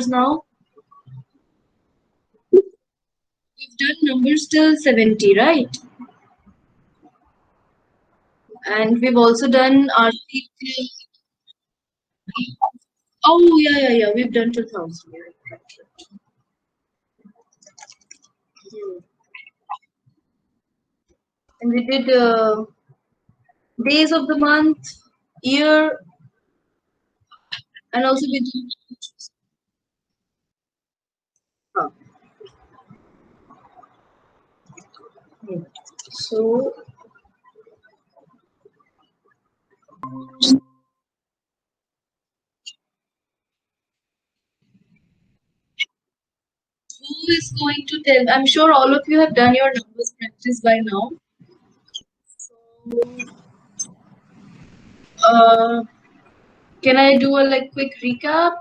now? We've done numbers till 70, right? And we've also done RC till. Oh, yeah. We've done 2000. Yeah, right. Hmm. And we did days of the month, year, and also we did. Huh. Hmm. So, who is going to tell? I'm sure all of you have done your numbers practice by now. So, uh, can I do a like quick recap?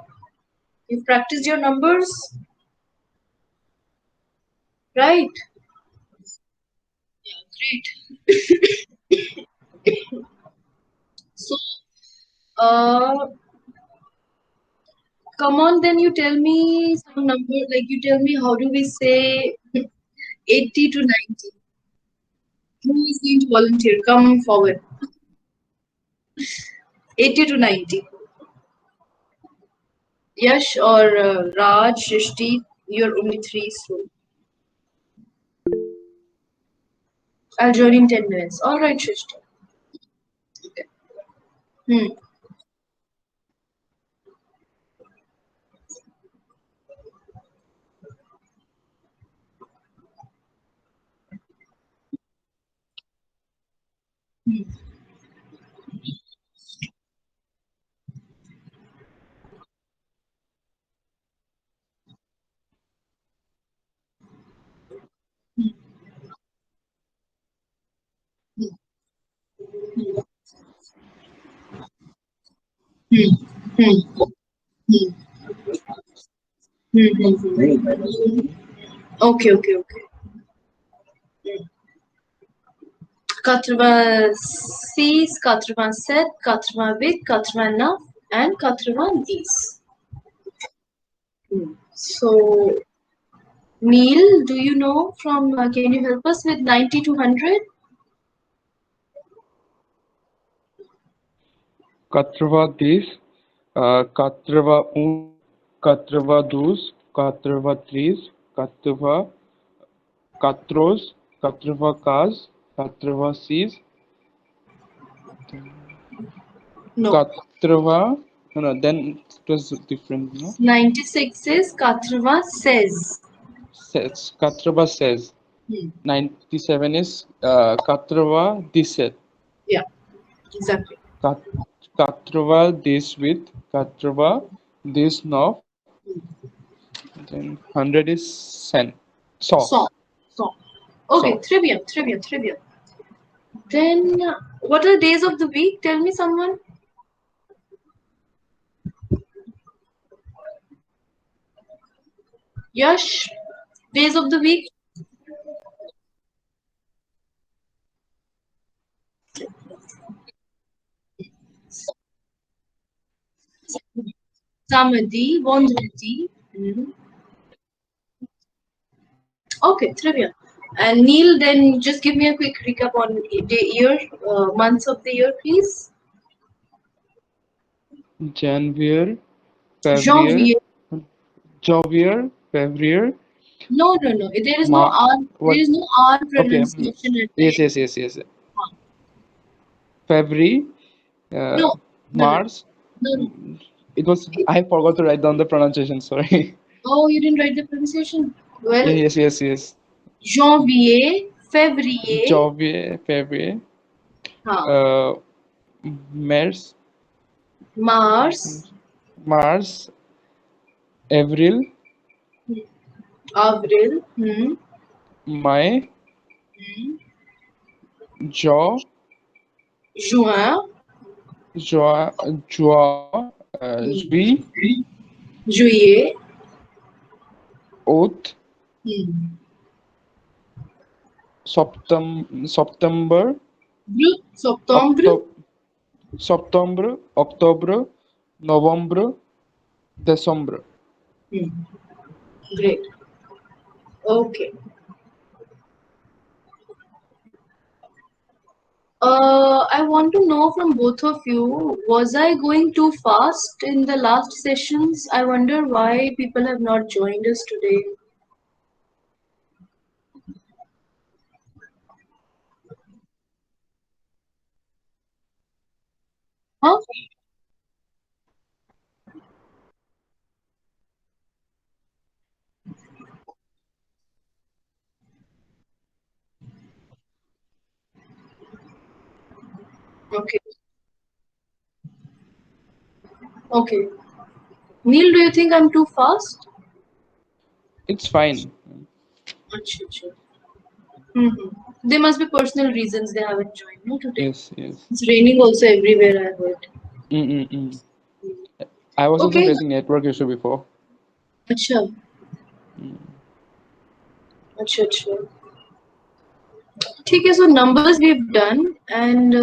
You've practiced your numbers, right? Yeah, great. So, uh, come on, then you tell me some number. Like you tell me how do we say 80 to 90? Who is going to volunteer? Come forward. 80 to 90. Yash or Raj, Shrishti, you're only three, so I'll join in 10 minutes. All right, Shrishti. Okay. Hmm. Hmm. Hmm. Hmm. Hmm. Hmm. Okay. 86, 87, 88, 89 and 90. So, Neil, do you know from, can you help us with 90 to 100? 90, 91, 92, 93, 94, 95, 96, No. 80, no, then it was different, no? 96 is 96. Says, 96. Hmm. 97 is 97. Yeah, exactly. 98 this 9, then 100 is 100. So, Song. Song. Okay, so trivia. Then, what are the days of the week? Tell me someone. Yash, days of the week. Samadi, Vondrati. Mhm. Okay, trivia. And Neil, then just give me a quick recap on the year, months of the year, please. January, February, Janvier. February, No. There is no Ma R. There what? is no R Okay, pronunciation at the yes, end. yes, yes, yes. Huh. February, No, uh, no. March. No. It was, I forgot to write down the pronunciation. Sorry. Oh, you didn't write the pronunciation. Yeah, Well, yes. Janvier, Février, Janvier, February, huh, uh, Mars, Mars, Mars, April, Avril, May, hmm, Jo, Juin, Joa, Joa, hmm, Juillet, Juillet, Août, hmm, September, Septembre, Septembre, Octobre, Novembre, December. Hmm. Great. Okay. I want to know from both of you, was I going too fast in the last sessions? I wonder why people have not joined us today. Huh? Okay. Okay. Neil, do you think I'm too fast? It's fine. Acha, acha. Mm-hmm. There must be personal reasons they haven't joined no, today. Yes, yes. It's raining also everywhere, I heard. Mm-mm-mm. I was also Okay. facing network issue before. Acha, Mm. acha, acha. ठीक है, so numbers we've done, and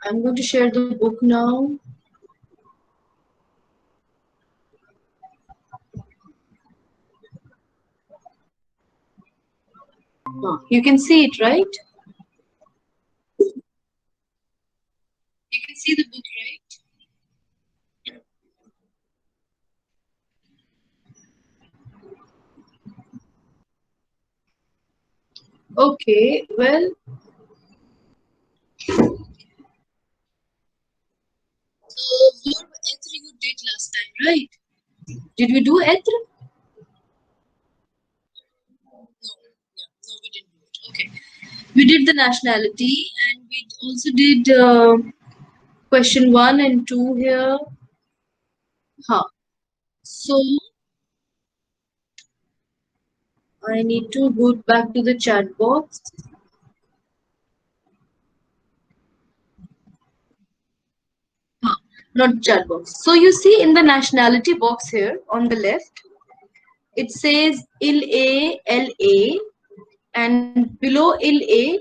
I'm going to share the book now. You can see it, right? You can see the book, right? Okay, well, verb être you did last time, right? Did we do être? No, yeah, no, we didn't do it. Okay. We did the nationality, and we also did question 1 and 2 here. Huh. So I need to go back to the chat box. Huh. Not chat box. So you see in the nationality box here on the left, it says il a l a, and below il a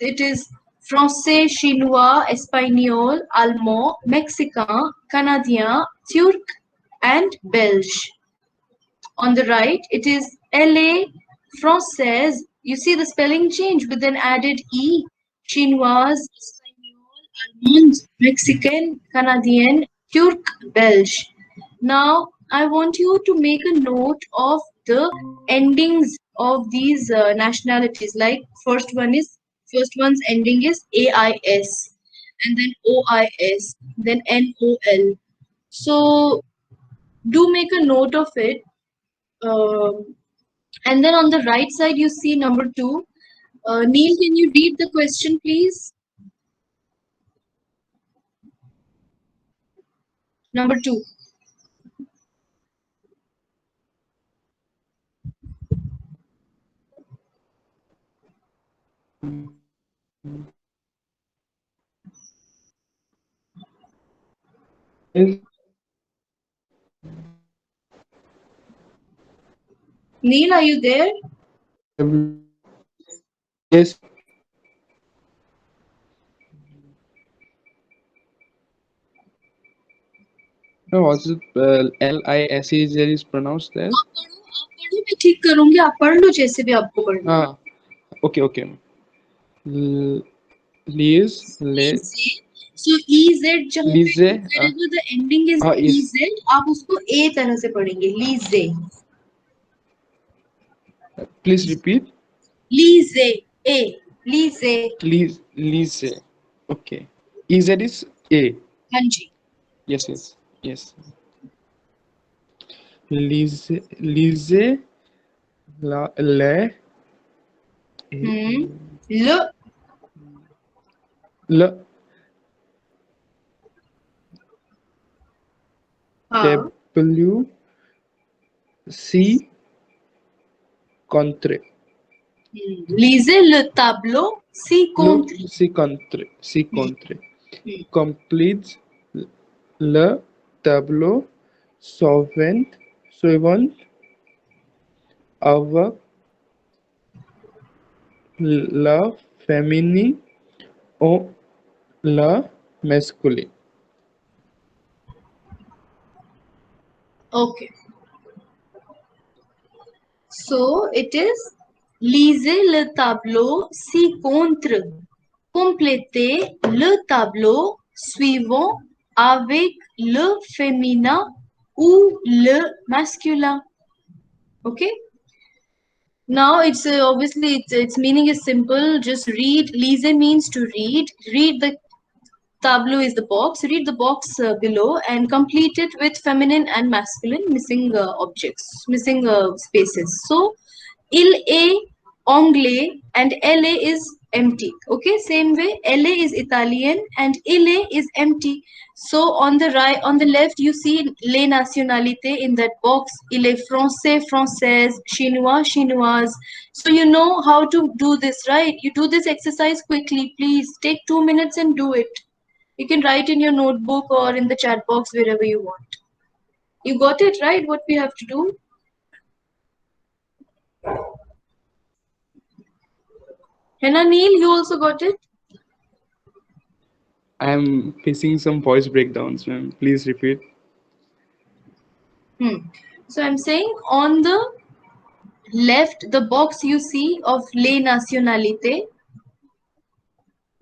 it is français, chinois, espagnol, allemand, mexicain, canadien, turc, and belge. On the right, it is LA Française. You see the spelling change with an added E. Chinoise, Espanol, Allemande, Mexican, Canadian, Turc, Belge. Now, I want you to make a note of the endings of these nationalities. Like first one's ending is AIS, and then OIS, then NOL. So do make a note of it. Um, and then on the right side, you see number 2. Neil, can you read the question, please? Number 2. Yes. Neil, are you there? Yes. No, was it LISE is pronounced there? आप पढ़ो मैं ठीक करूंगी आप पढ़ लो जैसे भी आपको पढ़ना है Ah, okay, okay. Liz, le, so EZ जहाँ पे Lize, wherever the ending is is, EZ आप उसको A तरह से पढ़ेंगे लीजे please repeat. लीजे A लीजे Lise. Okay. EZ is A. हाँ जी Yes, yes, yes. Lise, le, ल le, हाँ W, C, contre. lisez le tableau ci-contre. Si contre. Complete le tableau suivant avec la féminine ou la masculine. Okay. So it is lisez le tableau ci-contre. Complétez le tableau suivant avec le féminin ou le masculin. Okay. Now it's obviously its meaning is simple. Just read. Lise means to read. Read the tableau is the box. Read the box below and complete it with feminine and masculine missing objects, missing spaces. So il est anglais and elle is empty. Okay, same way elle is Italian and il is empty. So on the right, on the left, you see les nationalités in that box. Il est français, française, chinois, chinoise. So you know how to do this, right? You do this exercise quickly, please. Take 2 minutes and do it. You can write in your notebook or in the chat box wherever you want. You got it, right? What we have to do? Henna Neil, you also got it? I am facing some voice breakdowns, ma'am. Please repeat. So I'm saying on the left, the box you see of les nationalités,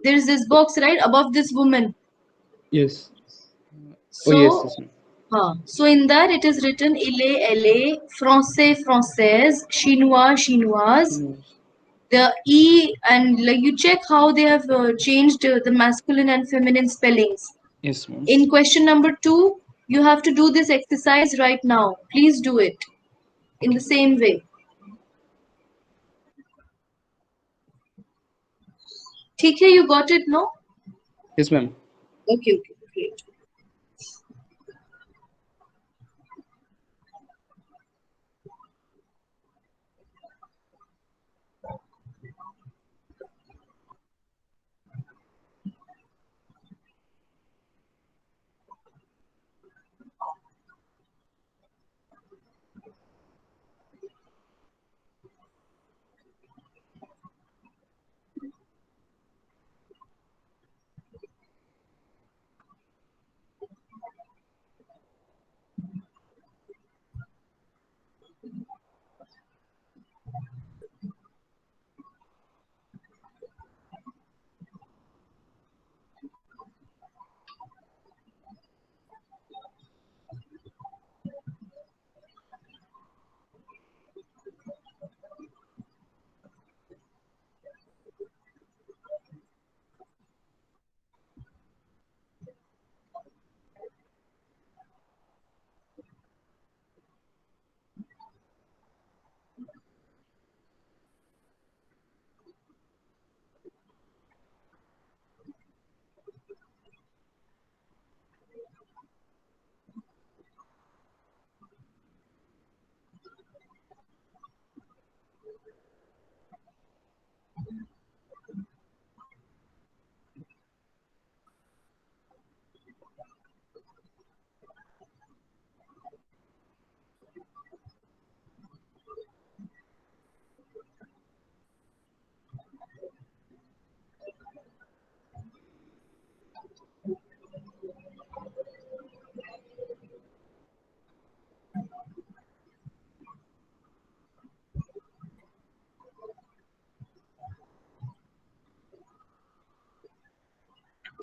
there's this box right above this woman. Yes. Oh, yes, So, yes, ma'am. so in that it is written il est, elle est, français, française, chinois, chinoise. The E and like you check how they have changed the masculine and feminine spellings. Yes, ma'am. In question number 2, you have to do this exercise right now. Please do it in the same way. ठीक है, you got it, no? Yes, ma'am. Okay, great.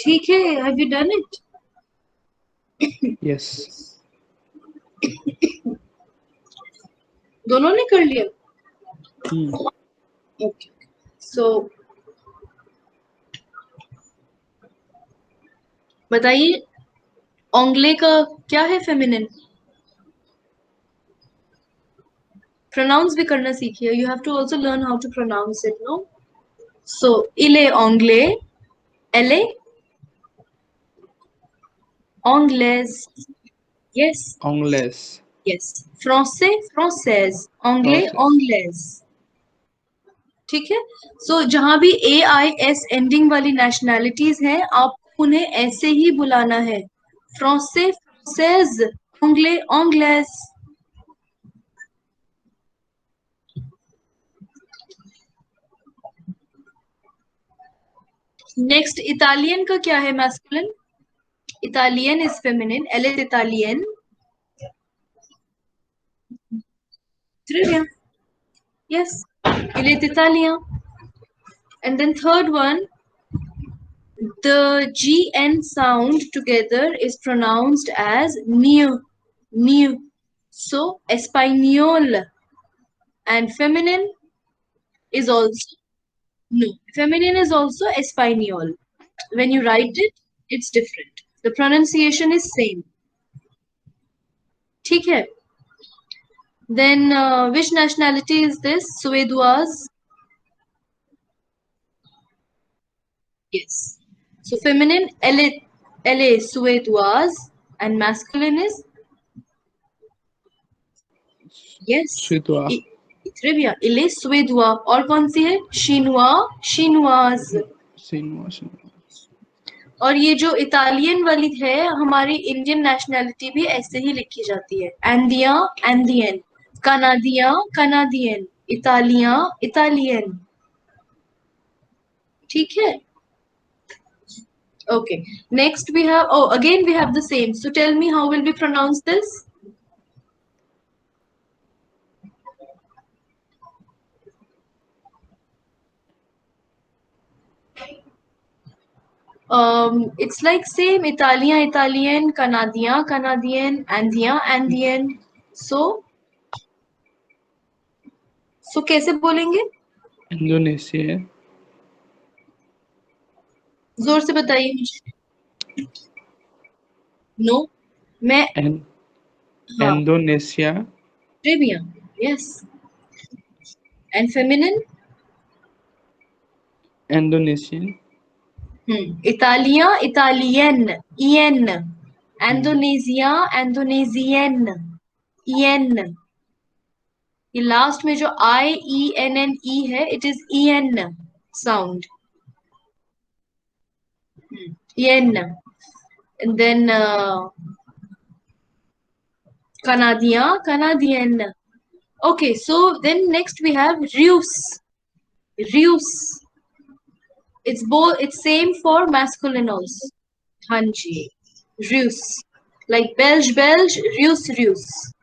ठीक है, have you done it? Yes. दोनों ने कर लिया? Okay. So बताइए anglais का क्या है feminine? Pronounce भी करना सीखिए. You have to also learn how to pronounce it, no? So il est anglais, elle est anglaise. Yes. Anglais. Yes. Français, française. Anglais, Process. anglaise. ठीक है. So जहां भी AIS ending वाली nationalities हैं, आप उन्हें ऐसे ही बुलाना है. Français, française. Anglais, anglaise. Next, Italian का क्या है masculine? Italian is feminine. Elle est Italienne. Très bien. Yes. Il est italien. And then third one, the GN sound together is pronounced as new, new. So español. And feminine is also no. Feminine is also español. When you write it, it's different. The pronunciation is same. ठीक है. Then which nationality is this? Suédoise. Yes. So feminine, elle est suédoise, and masculine is yes. Suédois. Très bien. Il est suédois. और कौन सी है? Chinois, chinoise. Chinois. और ये जो Italian वाली है हमारी इंडियन नेशनैलिटी भी ऐसे ही लिखी जाती है. India, Indian. Canadia, Canadian. Italia, Italian. ठीक है. Okay. Next we have, oh, again we have the same. So tell me how will we pronounce this? It's like same Italian, Italian, Canadian, Canadian, Andean, Andean. So कैसे बोलेंगे? Indonesia. जोर से बताइए मुझे. No, मैं हाँ. Indonesia. Trivia, yes. And feminine? Indonesian. Italia, Italian, Ien. Indonesia, Indonesian, Ien. ये last में जो IENNE है, it is EN sound. Yen. And then Canadian, Canadian. Okay, so then next we have Rus. Rus. It's both. It's same for masculine also. Hanji. Rus. Like Belge, Belge. Rus, Rus.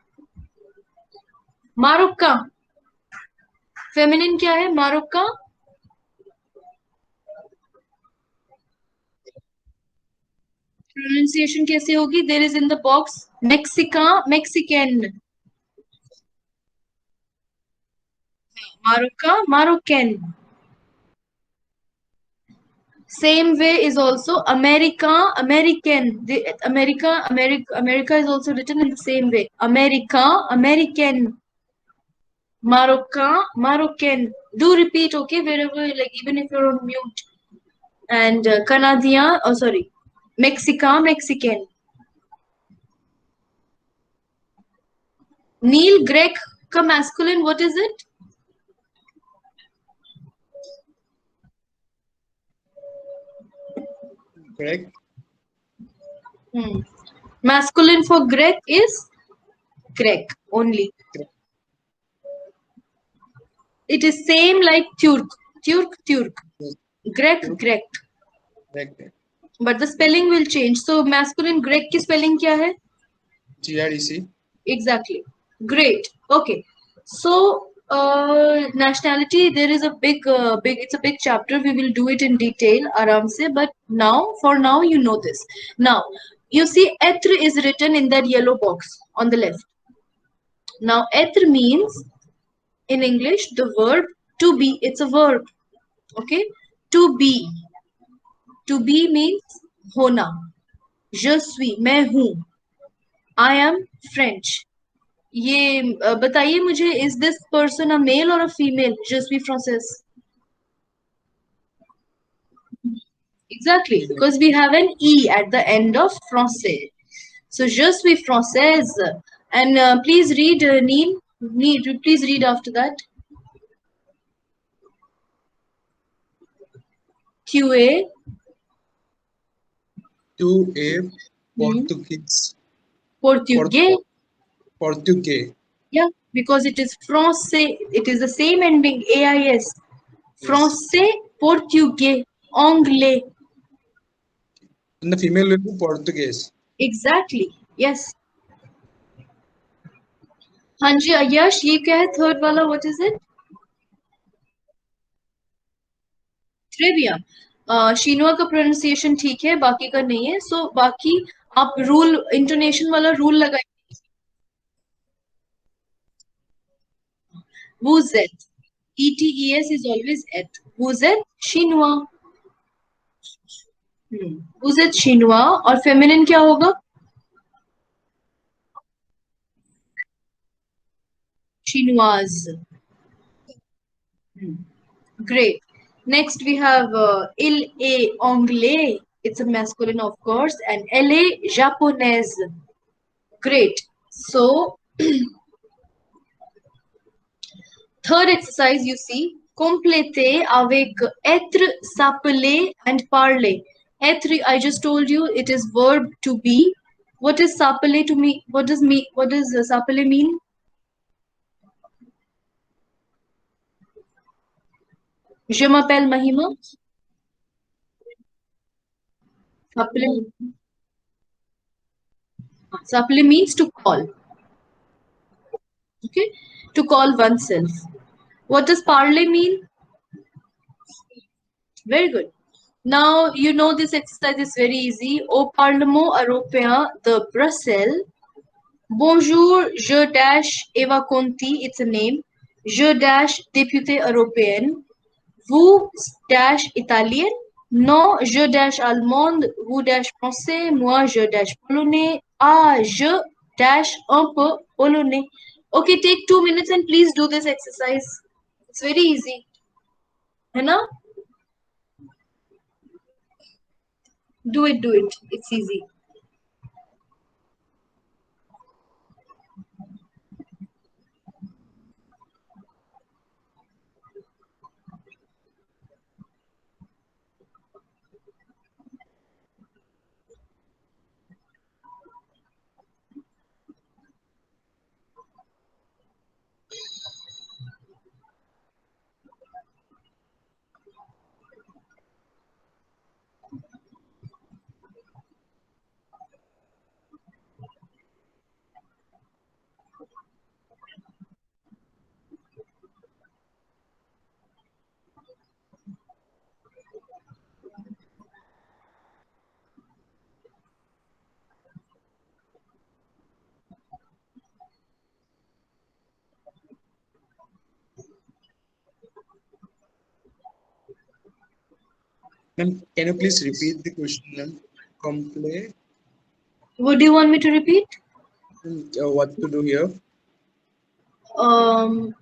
Maroccan. Feminine क्या है? Maroccan. Pronunciation कैसे होगी? There is in the box. Mexican, Mexican. Maroccan, Moroccan. Same way is also America, American. America is also written in the same way. America, American. Moroccan, Moroccan. Do repeat, okay, wherever, like even if you're on mute. And Canadian, oh sorry, Mexican, Mexican. Neil, Greg ka masculine, what is it? Greg. Masculine for Greg is Greg only. It is same like Turk. Turk, Turk. Yes. Greg, Greg. Greg. But the spelling will change. So masculine Greg की spelling क्या है? GREC. Exactly. Great. Okay. So nationality, there is a big, it's a big chapter. We will do it in detail, आराम से. But now, for now, you know this. Now, you see, être is written in that yellow box on the left. Now, être means, in English, the verb to be. It's a verb. Okay? To be. To be means होना. Je suis, मैं हूँ. I am French. ये बताइए मुझे, is this person a male or a female? Je suis française. Exactly, because we have an E at the end of français. So je suis française. And please read, Neil. Please read after that. QA. 2A. Portuguese. Portugais. Portuguese. Yeah, because it is français. It is the same ending, AIS. Français, Portugais, Anglais. And the female will be Portuguese. Exactly. Yes. हाँ जी यश, ये क्या है third वाला, what is it? Trivia. शीनुआ का pronunciation ठीक है, बाकी का नहीं है, सो बाकी आप रूल, इंटोनेशन वाला रूल लगाइए। Who's it? ETES is always it. Who's it? Shinwa. Who's it? Shinwa. और फेमिनिन क्या होगा? Chinoise. Great. Next we have il est anglais. It's a masculine, of course, and elle est japonaise. Great. So third exercise, you see, compléter avec être, s'appeler, and parler. Être, I just told you, it is verb to be. What is s'appeler to me? What does s'appeler mean? Je m'appelle Mahima. S'appeler, s'appeler means to call. Okay, to call oneself. What does parler mean? Very good. Now you know this exercise is very easy. Au Parlement européen de Bruxelles, bonjour, je dash Eva Conti, it's a name. Je dash députée européenne. Vous dash italien. Non, je dash allemande. Vous dash français. Moi, je dash polonais. Ah, je dash un peu polonais. Okay, take 2 minutes and please do this exercise. It's very easy. है ना? Do it, do it. It's easy. Ma'am, can you please repeat the question, ma'am? Complete. What do you want me to repeat? What to do here? Um,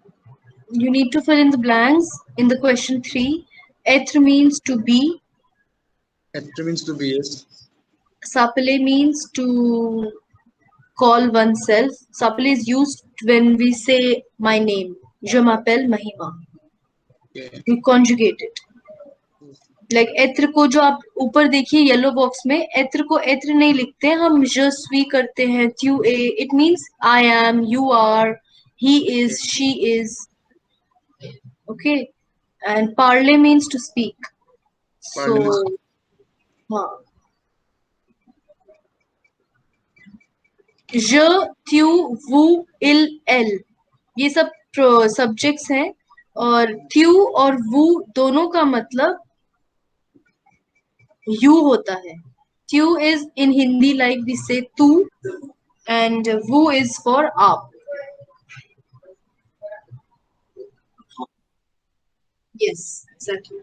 you need to fill in the blanks in the question 3. Être means to be. Actor means to be, yes. Sapale means to call oneself. Sapale is used when we say my name. Je m'appelle Mahima. Okay. We conjugate it. Like एत्र को जो आप ऊपर देखिए yellow box में, एत्र को एत्र नहीं लिखते, हम je suis करते हैं. Tu es. It means I am, you are, he is, she is. Okay. And parler means to speak. So, Parliament. हाँ. Je, tu, vous, il, elle, ये सब सब्जेक्ट्स हैं, और त्यू और वो दोनों का मतलब यू होता है. You is in Hindi like we say तू, एंड वो इज फॉर आप. Yes, exactly.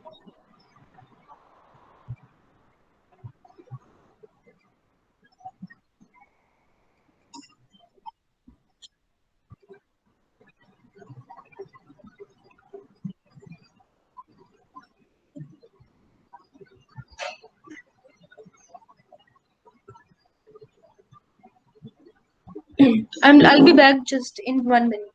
I'll be back just in 1 minute.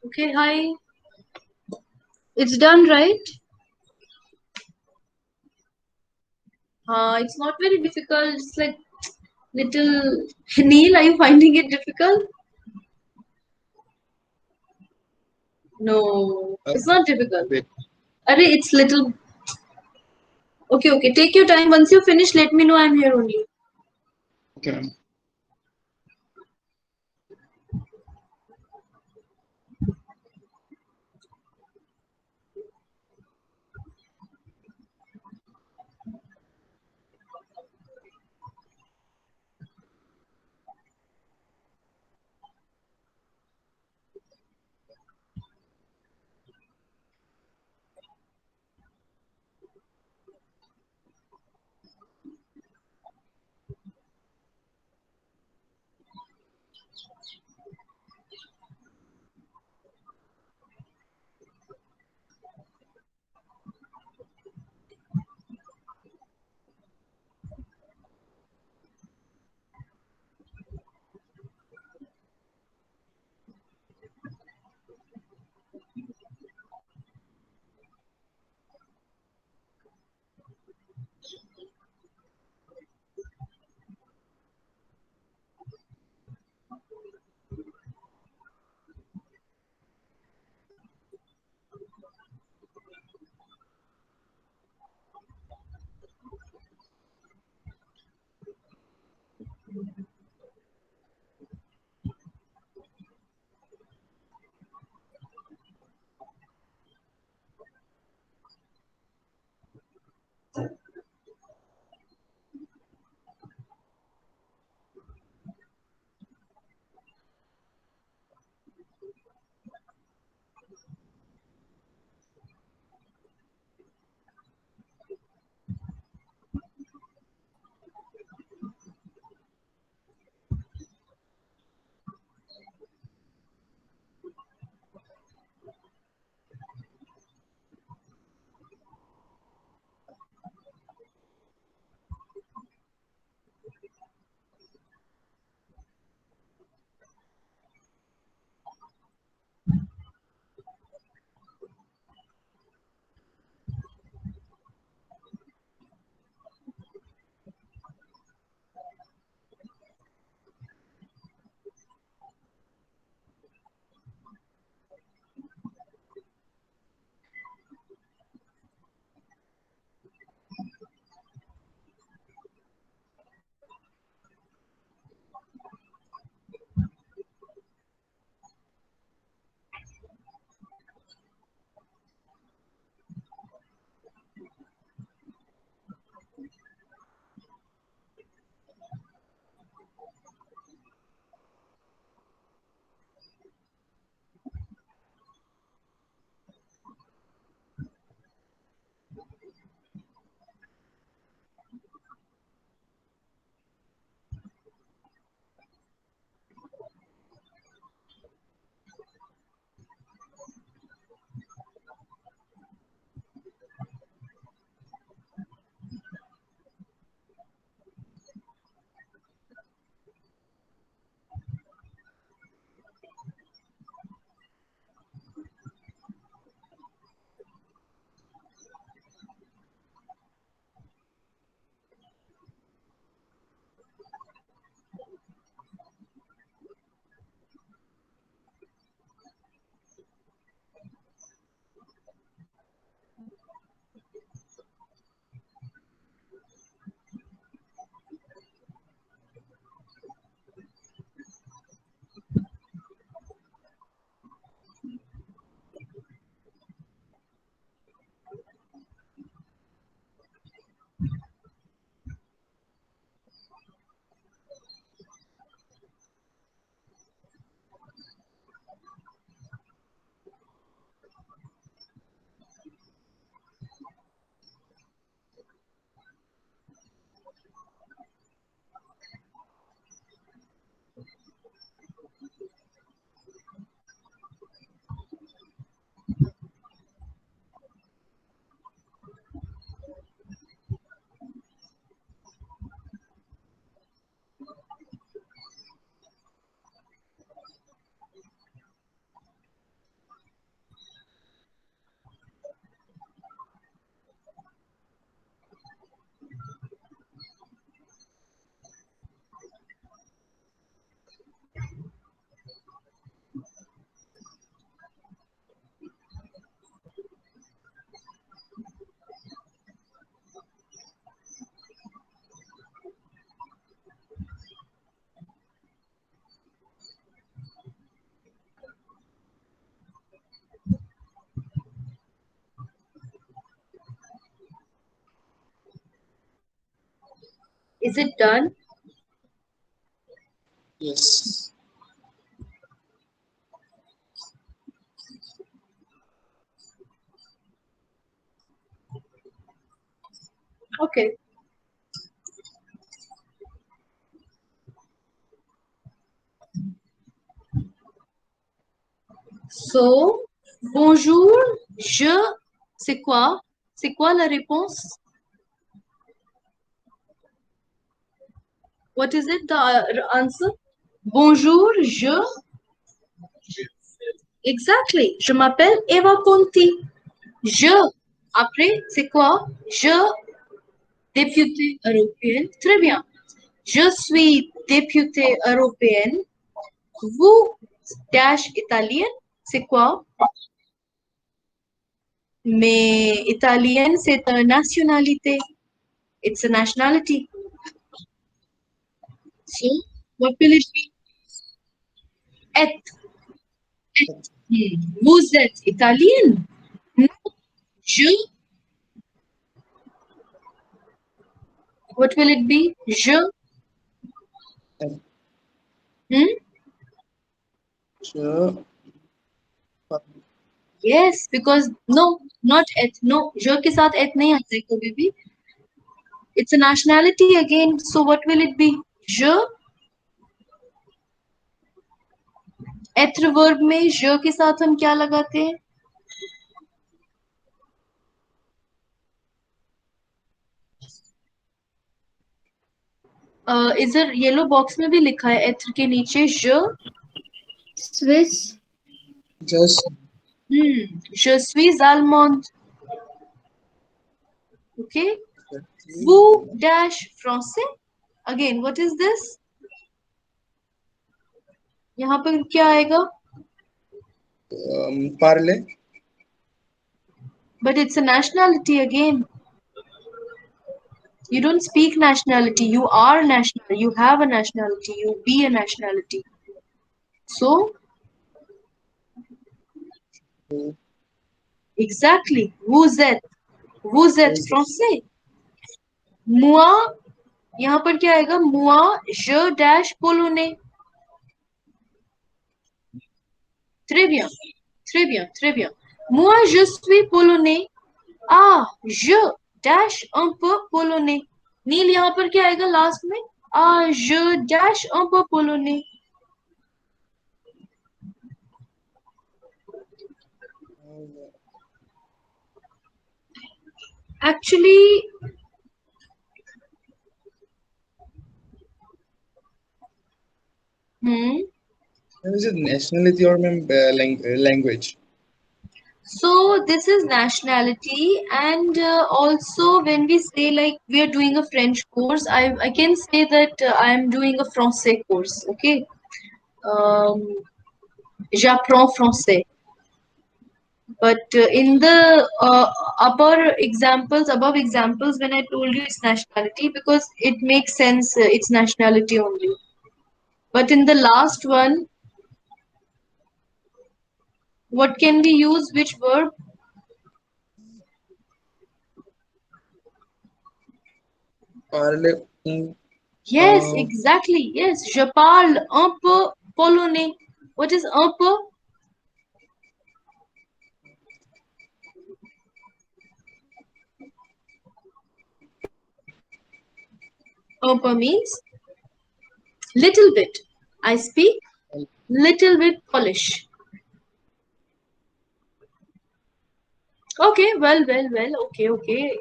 Okay, hi. It's done, right? It's not very difficult. It's like little. Neil, are you finding it difficult? No, Uh, it's not difficult. wait. Arey, it's little. Okay, okay. Take your time. Once you finish, let me know I'm here only. Okay, ma'am. Is it done? Yes. Okay. So, bonjour, je, c'est quoi? C'est quoi la réponse? What is it, the answer? Bonjour, je. Exactly. Je m'appelle Eva Conti. Je. Après, c'est quoi? Je, députée européenne. Très bien. Je suis députée européenne. Vous, dash italienne. C'est quoi? Mais italienne, c'est une nationalité. It's a nationality. So, what will it be? Et. Vous êtes italienne? Non. Je. What will it be? Je. And Hmm? je, Yes, because no, not et. No, je के साथ et नहीं आता है कभी भी. It's a nationality again. So what will it be? Je. Être verb में je के साथ हम क्या लगाते हैं? इधर येलो बॉक्स में भी लिखा है être के नीचे je. Swiss. just Je suis allemande. Okay. exactly. Vous dash français. Again, what is this? यहाँ पर क्या आएगा? Parle. But it's a nationality again. You don't speak nationality. You are national. You have a nationality. You be a nationality. So, exactly. Vous êtes. Vous êtes français. Moi, यहाँ पर क्या आएगा? Moi, je dash polonais. Très bien. Très bien. Très bien. Moi, je suis polonais. Ah, je dash un peu polonais. नील यहाँ पर क्या आएगा last में? Ah, je dash un peu polonais. Actually, Is it nationality or language? so this is nationality, and also when we say like we are doing a French course, I can say that I am doing a français course. Okay, um, j'apprends français. But in the above examples, when I told you it's nationality, because it makes sense, it's nationality only. But in the last one, what can we use? Which verb? Parle. Yes, exactly. Yes, je parle un peu polonais. What is un peu? Un peu means little bit. I speak little bit Polish. Okay, well. Okay.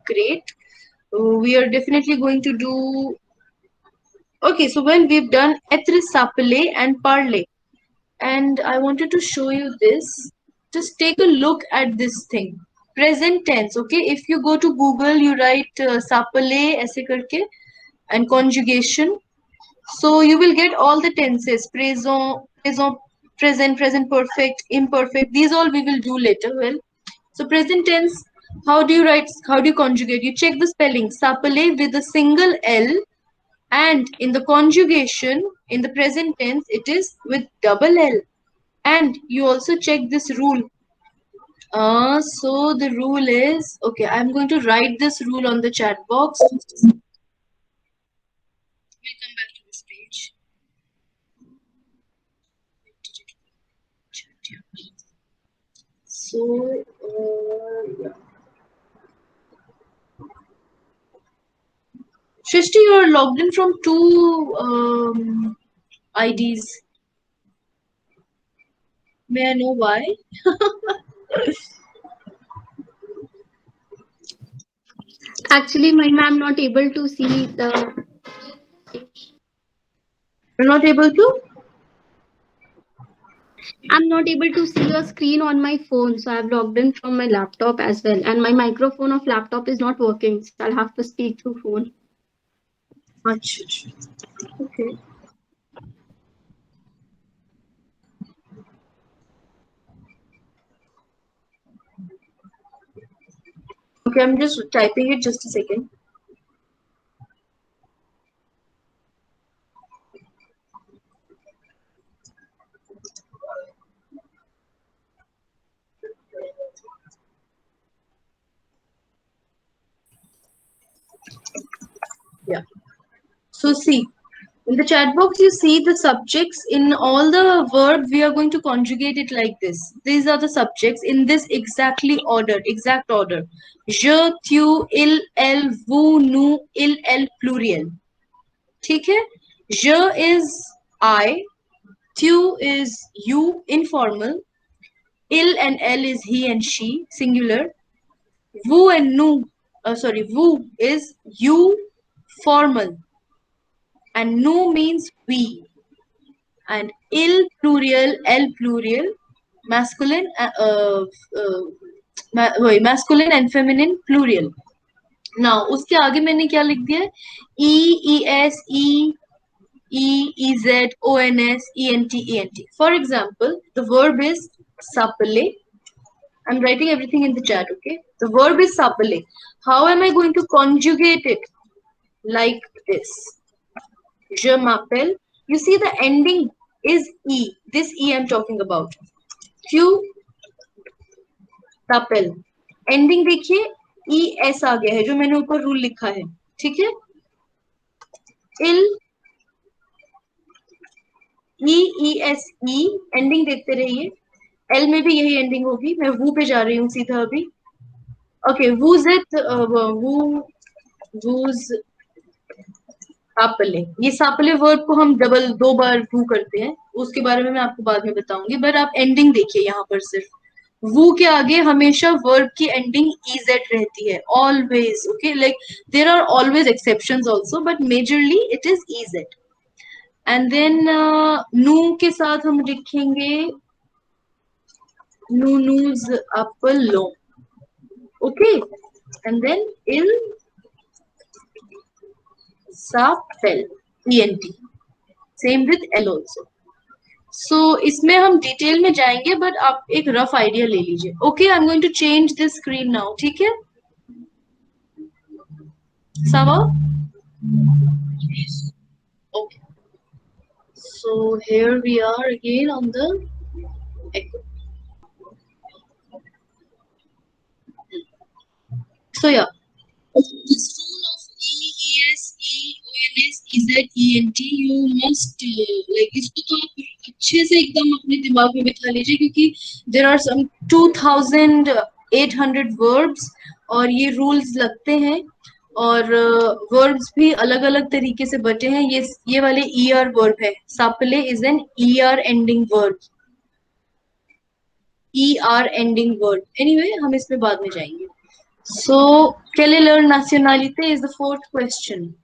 Great. We are definitely going to do. Okay, so well, we've done être, s'appeler, and parler. And I wanted to show you this. Just take a look at this thing. Present tense, okay? If you go to Google, you write s'appeler, ऐसे करके, and conjugation. So you will get all the tenses, present perfect, imperfect. These all we will do later. Well, so present tense, how do you write, how do you conjugate? You check the spelling, s'appeler with a single L, and in the conjugation, in the present tense, it is with double L. And you also check this rule. So the rule is, okay, I'm going to write this rule on the chat box. Shrishti, you're logged in from two IDs. May I know why? Actually, ma'am, I'm not able to see the. You're not able to? I'm not able to see your screen on my phone, so I've logged in from my laptop as well, and my microphone of laptop is not working, so I'll have to speak through phone. Achha. Okay. Okay, I'm just typing it, just a second. Yeah. So see, in the chat box, you see the subjects in all the verbs. We are going to conjugate it like this. These are the subjects in this exact order. Je, tu, il, elle, vous, nous, il, elle, pluriel. ठीक है? Je is I, tu is you, informal. Il and elle is he and she, singular. Vous and nous, vous is you, formal. And nous means we. And il plurial, el plurial, masculine, masculine and feminine plural. Now, उसके आगे मैंने क्या लिख दिया है? E, ES, E, EZ, ONS, ENT, ENT. For example, the verb is sapale. I'm writing everything in the chat, okay? The verb is sapale. How am I going to conjugate it? Like this. Je m'appelle. You see the ending is E. This E I'm talking about. Q t'appelle. Ending देखिए E S आ गया है जो मैंने ऊपर rule लिखा है. ठीक है? Il EES E एंडिंग देखते रहिए. L में भी यही एंडिंग होगी. मैं वो पे जा रही हूँ सीधा अभी. Okay, who's it? Who's सापले. ये सापले वर्ब को हम डबल 2 बार वू करते हैं. उसके बारे में मैं आपको बाद में बताऊंगी. बट आप एंडिंग देखिए यहाँ पर सिर्फ. वू के आगे हमेशा वर्ब की एंडिंग EZ रहती है. Always. Okay, like there are always exceptions also, but majorly it is EZ. And then नू के साथ हम लिखेंगे नूनूज अपलो. ओके, एंड देन इल सापेल ENT. Same with L also. So इसमें हम डिटेल में जाएंगे, बट आप एक रफ आइडिया ले लीजिए. Okay, I am going to change this screen now. ठीक है सावा? Okay, so here we are again on the echo. So yeah, this rule of EES, EONS, EZ, ENT, you must like इसको तो आप अच्छे से एकदम अपने दिमाग में बिठा लीजिए, क्योंकि there are some 2800 verbs और ये rules लगते हैं. और वर्ब्स भी अलग अलग तरीके से बटे हैं. ये वाले ER वर्ब है. सापले is an ER ending verb. ER ending verb. Anyway, हम इस पे बाद में जाएंगे. So quelle est leur nationalité is the fourth question.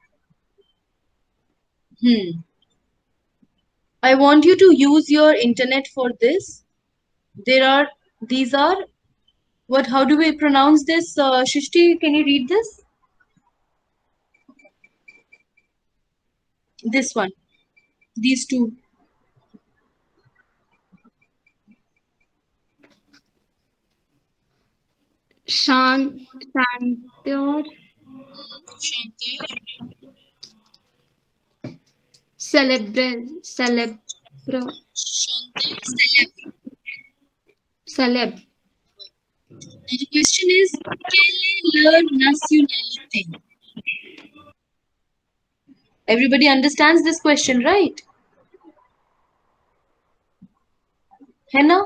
I want you to use your internet for this. These are what? How do we pronounce this? Shrishti, can you read this? This one. These two. Chanteur, celeb. The question is, quelle est leur nationalité? Everybody understands this question, right? Henna?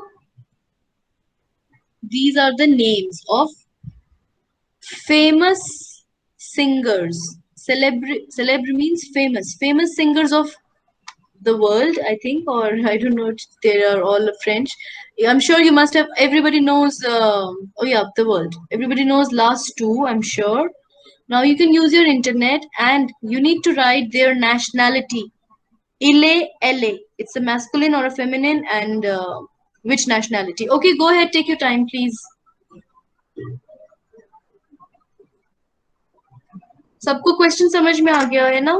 These are the names of famous singers. Celebre means famous. Famous singers of the world, I think, or I don't know. They are all French. Yeah, I'm sure you must have. Everybody knows. Oh yeah, the world. Everybody knows last two. I'm sure. Now you can use your internet and you need to write their nationality. Ile, LA. It's a masculine or a feminine, and which nationality. Okay, go ahead. Take your time, please. सबको question समझ में आ गया है ना?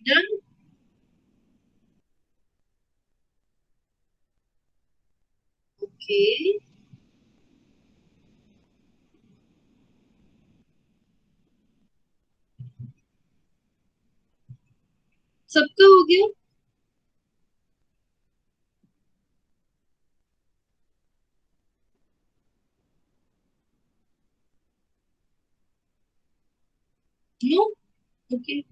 Done? Okay. सबका हो गया? No? Okay.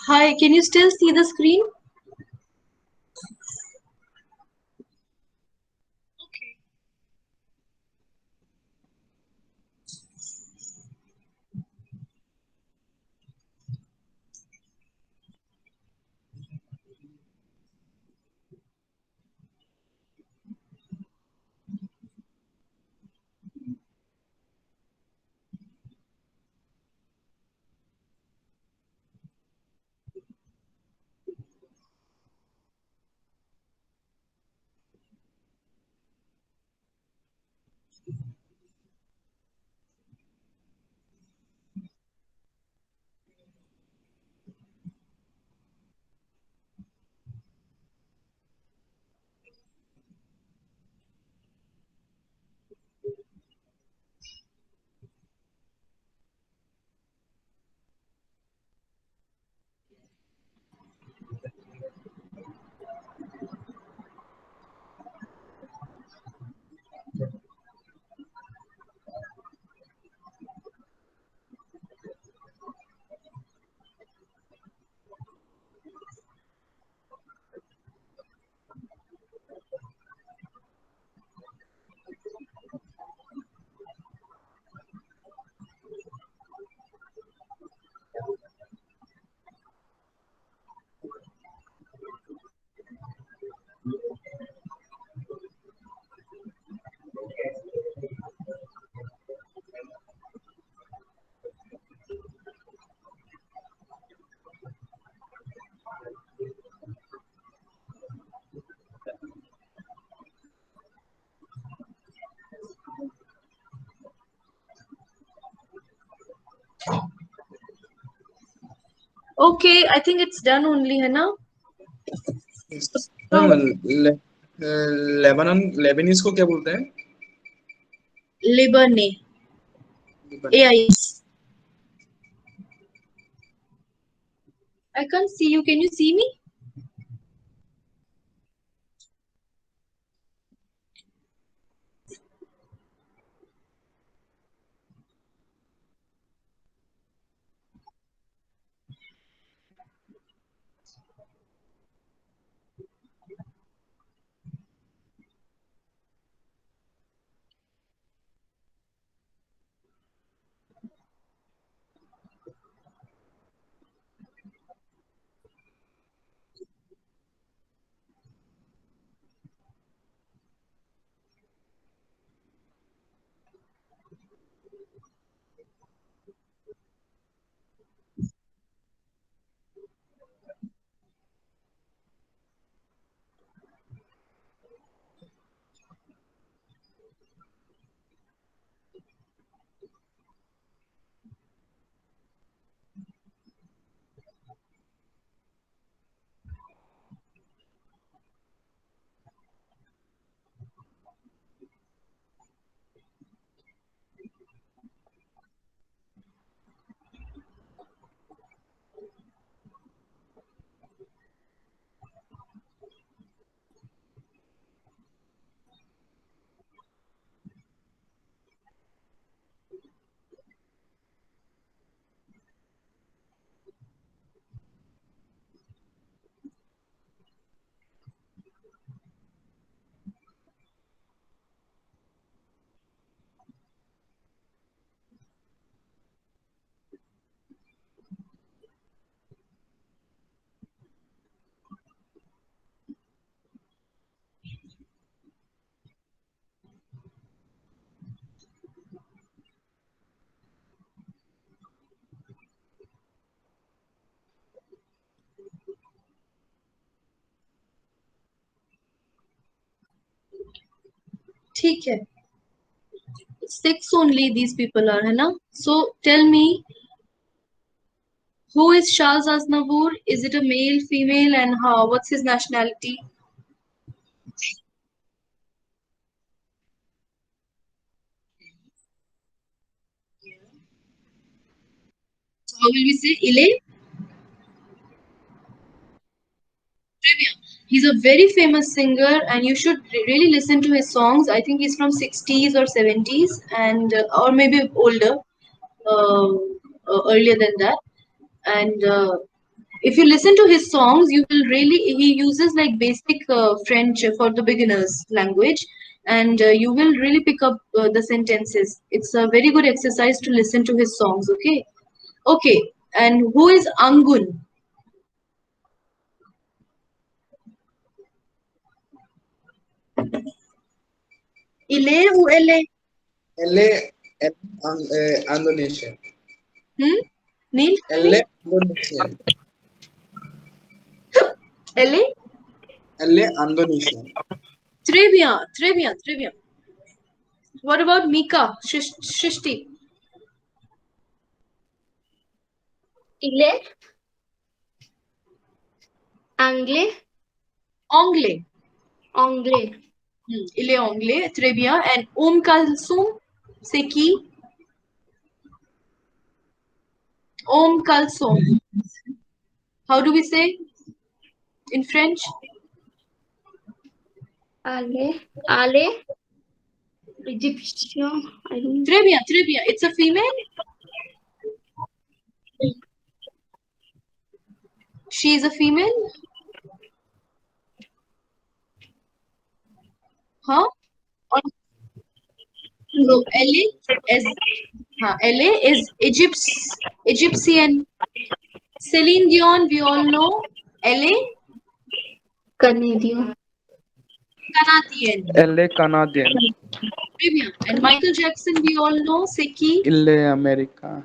Hi, can you still see the screen? Okay, I think it's done only, है ना? मैम लेबनीज को क्या बोलते हैं? Lebanese. AIS. I can't see you. Can you see me? ठीक है. 6 only these people are, है ना? So tell me, who is Charles Aznavour? Is it a male, female, and how? What's his nationality? So how will we say? Il est? Trivia. He's a very famous singer, and you should really listen to his songs. I think he's from 60s or 70s, and or maybe older, uh, earlier than that. And if you listen to his songs, you will really, he uses like basic French for the beginners language, and you will really pick up the sentences. It's a very good exercise to listen to his songs. Okay, okay. And who is Angun? Ile ou ele? LA, Indonesian. Neil? LA, Indonesian. Ele? LA, Indonesian. Très bien, très bien, très bien. What about Mika? Shishti? Il est anglais. Anglais. Anglais. Il est anglais, très bien. And Kalsum, c'est qui? Kalsum. How do we say in French? Ale. Egyptian. I don't. Très bien, très bien. It's a female? She is a female? Huh? So LA is Egyptian. Celine Dion, we all know. LA? Canadian. LA Canadian. Très bien. And Michael Jackson, we all know. C'est qui? Il est américain.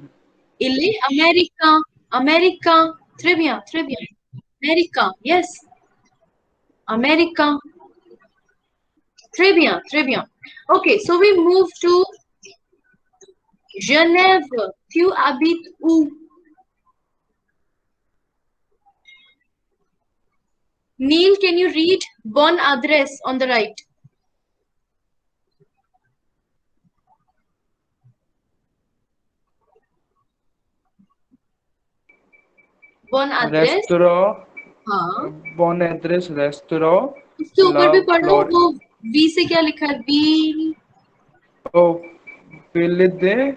Il est américain. Américain. Très bien, très bien. Américain, yes. Américain. Très bien, très bien. Okay, so we move to Genève. Tu habites où? Neil, can you read bonne adresse on the right? Bonne adresse. Restaurant. हाँ. Bon adresse restaurant. उसके ऊपर भी पढ़ो Flore- वो V से क्या लिखा है? Ville. Oh, Ville de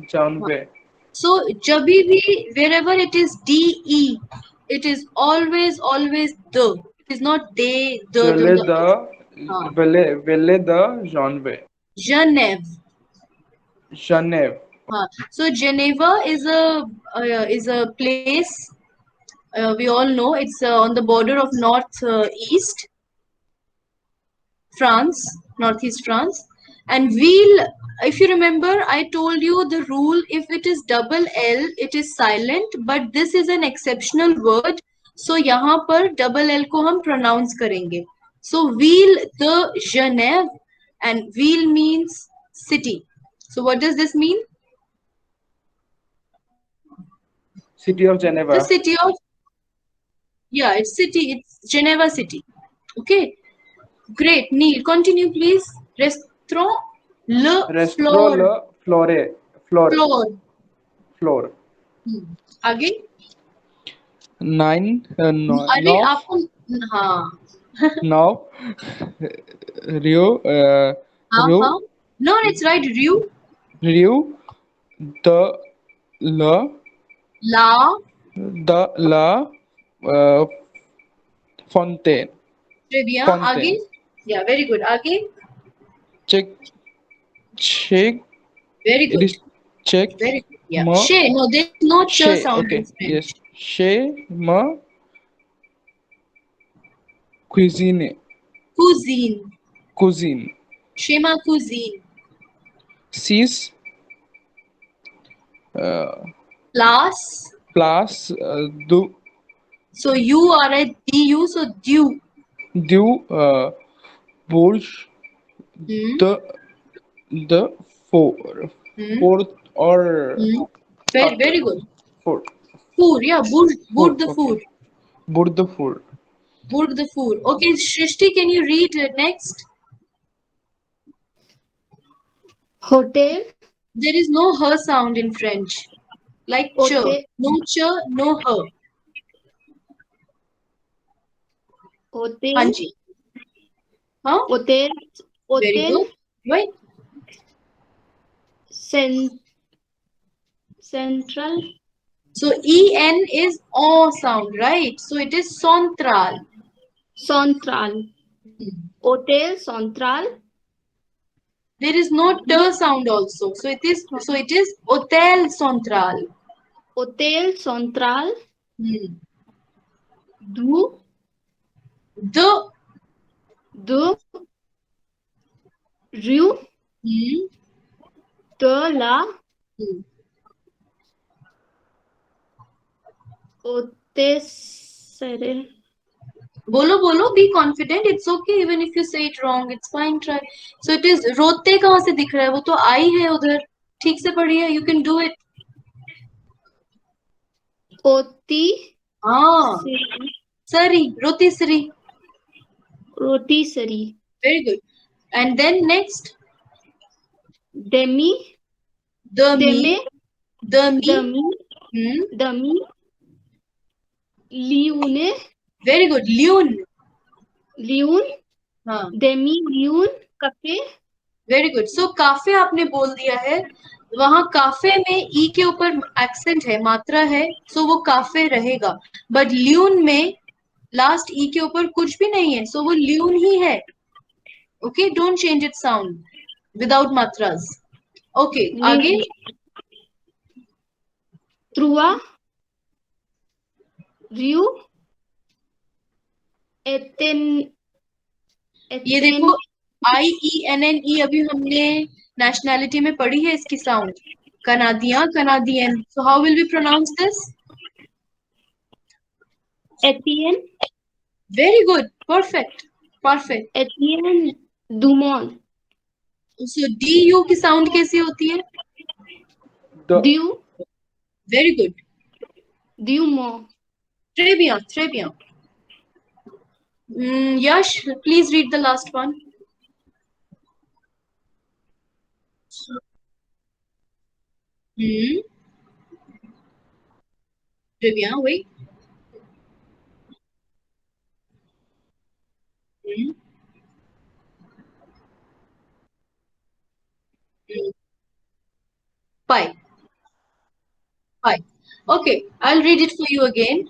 Janve. So जभी भी wherever it is DE, it is always the. It is not they, the. Ville de Janve. Genève. Genève. So Geneva is a place we all know. It's on the border of northeast France, northeast France. And Ville, if you remember, I told you the rule: if it is double L, it is silent. But this is an exceptional word, so यहाँ पर double L को हम pronounce करेंगे. So Ville de Genève, and Ville means city. So what does this mean? City of Geneva. The city of, yeah, it's Geneva city. Okay, great. Neil, continue please. Restaurant Restaurant Le Flore. आगे. 9 अरे आपको हाँ now Rio हाँ. No, it's right. Rue. the La Fontaine. Trivia. Fontaine. आगे. Yeah, very good. आगे. Check. Very It good. is check. Very good. Yeah. Ma- Chez. No, there's no ch Chez. sound Okay. in French. Yes. Chez ma cuisine. Cuisine. Chez ma cousine. 6 Place. du So you are at DU. So due. Bourges Hmm. The Hmm. fourth or Hmm. Very, after very good. four. Food, yeah, Food. board the Okay. food. Board the food. Board the food. Okay, Shrishti, can you read next? Hotel. There is no her sound in French. Like ch. Hotel. No ch, no her. Hotel. Hanji. Huh? Hotel. Very Hotel. good. Right? Central. So en is o sound, right? So it is central. Central. Hotel Central. There is no t sound also. So it is hotel central. Hotel Central. Hmm. Du. The De. Rue hmm. de la Hmm. Haute-Serre. बोलो बोलो, be confident. It's okay even if you say it wrong. It's fine. Try. So it is रोते कहाँ से दिख रहा है? वो तो आई है उधर. ठीक से पढ़िए. You can do it. Haute-Serre. हाँ. Sari. Rotisserie. Rotisserie. Very good. And then next. Demi. The me. Demi. The me. Demi. Hmm. Demi. Liune. Very good. Lune. Liune. हाँ. Demi Liune. Cafe. Very good. So काफे आपने बोल दिया है. वहां cafe में ई के ऊपर एक्सेंट है, मात्रा है, सो वो काफे रहेगा. बट ल्यून में लास्ट ई के ऊपर कुछ भी नहीं है, सो वो ल्यून ही है. Okay, don't change it sound without मात्रास. ओके, आगे. Trua. Rue. Eten. ये देखो, आई ई एन एन ई अभी हमने नेशनैलिटी में पढ़ी है इसकी साउंड. कनादिया, कनाडियन. So how will we pronounce this? Etienne. Very good. Perfect. Perfect. Etienne Dumont. So D U की साउंड कैसी होती है? Dieu. Very good. Dumont. Très bien, très bien. Yash, please read the last one. Hmm. Très bien, oui. Hmm. Hmm. Pie. Pie. Okay, I'll read it for you again.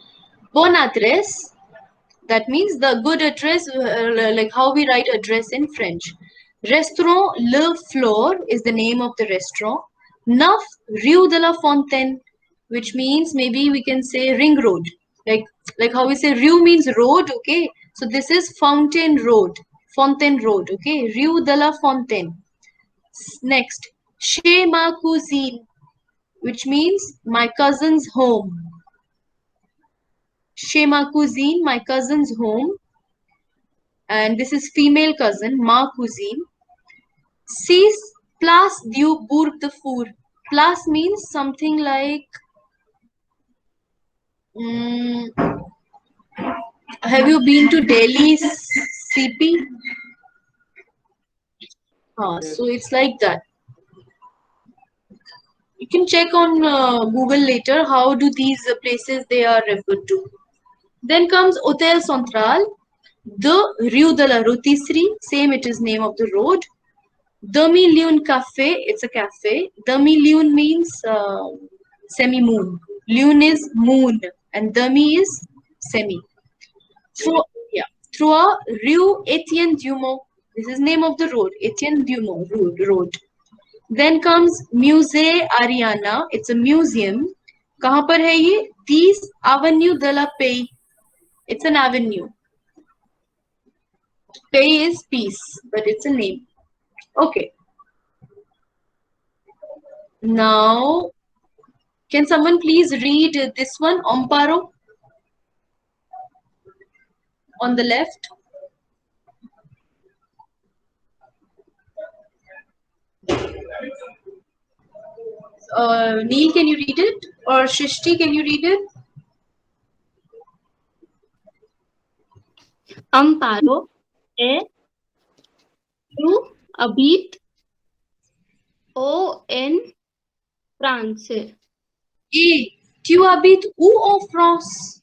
Bon adresse. That means the good address, like how we write address in French. Restaurant Le Fleur is the name of the restaurant. 9 Rue de la Fontaine, which means maybe we can say ring road. Like how we say Rue means road, okay? So this is Fountain Road. Fontaine Road, okay? Rue de la Fontaine. Next, Chez ma cousine, which means my cousin's home. Chez ma cousine, my cousin's home. And this is female cousin, ma cousine. 6 Place du Bourg de Four. Place means something like. Have you been to Delhi CP? So it's like that. You can check on Google later how do these places they are referred to. Then comes Hotel Central, the Rue de la Rotisserie, same it is name of the road. Demi Lune Cafe, it's a cafe. Demi Lune means semi-moon. Lune is moon and demi is semi. Through Rue Etienne Dumont. This is name of the road, Etienne Dumont road. Then comes Musée Ariana. It's a museum. कहाँ पर है ये? 30 Avenue de la Paix. It's an avenue. Paix is peace, but it's a name. Okay. Now, can someone please read this one? Amparo on the left. Neil, can you read it? Or Shrishti, can you read it? Amparo है tu habite en France. Et tu habites où en France?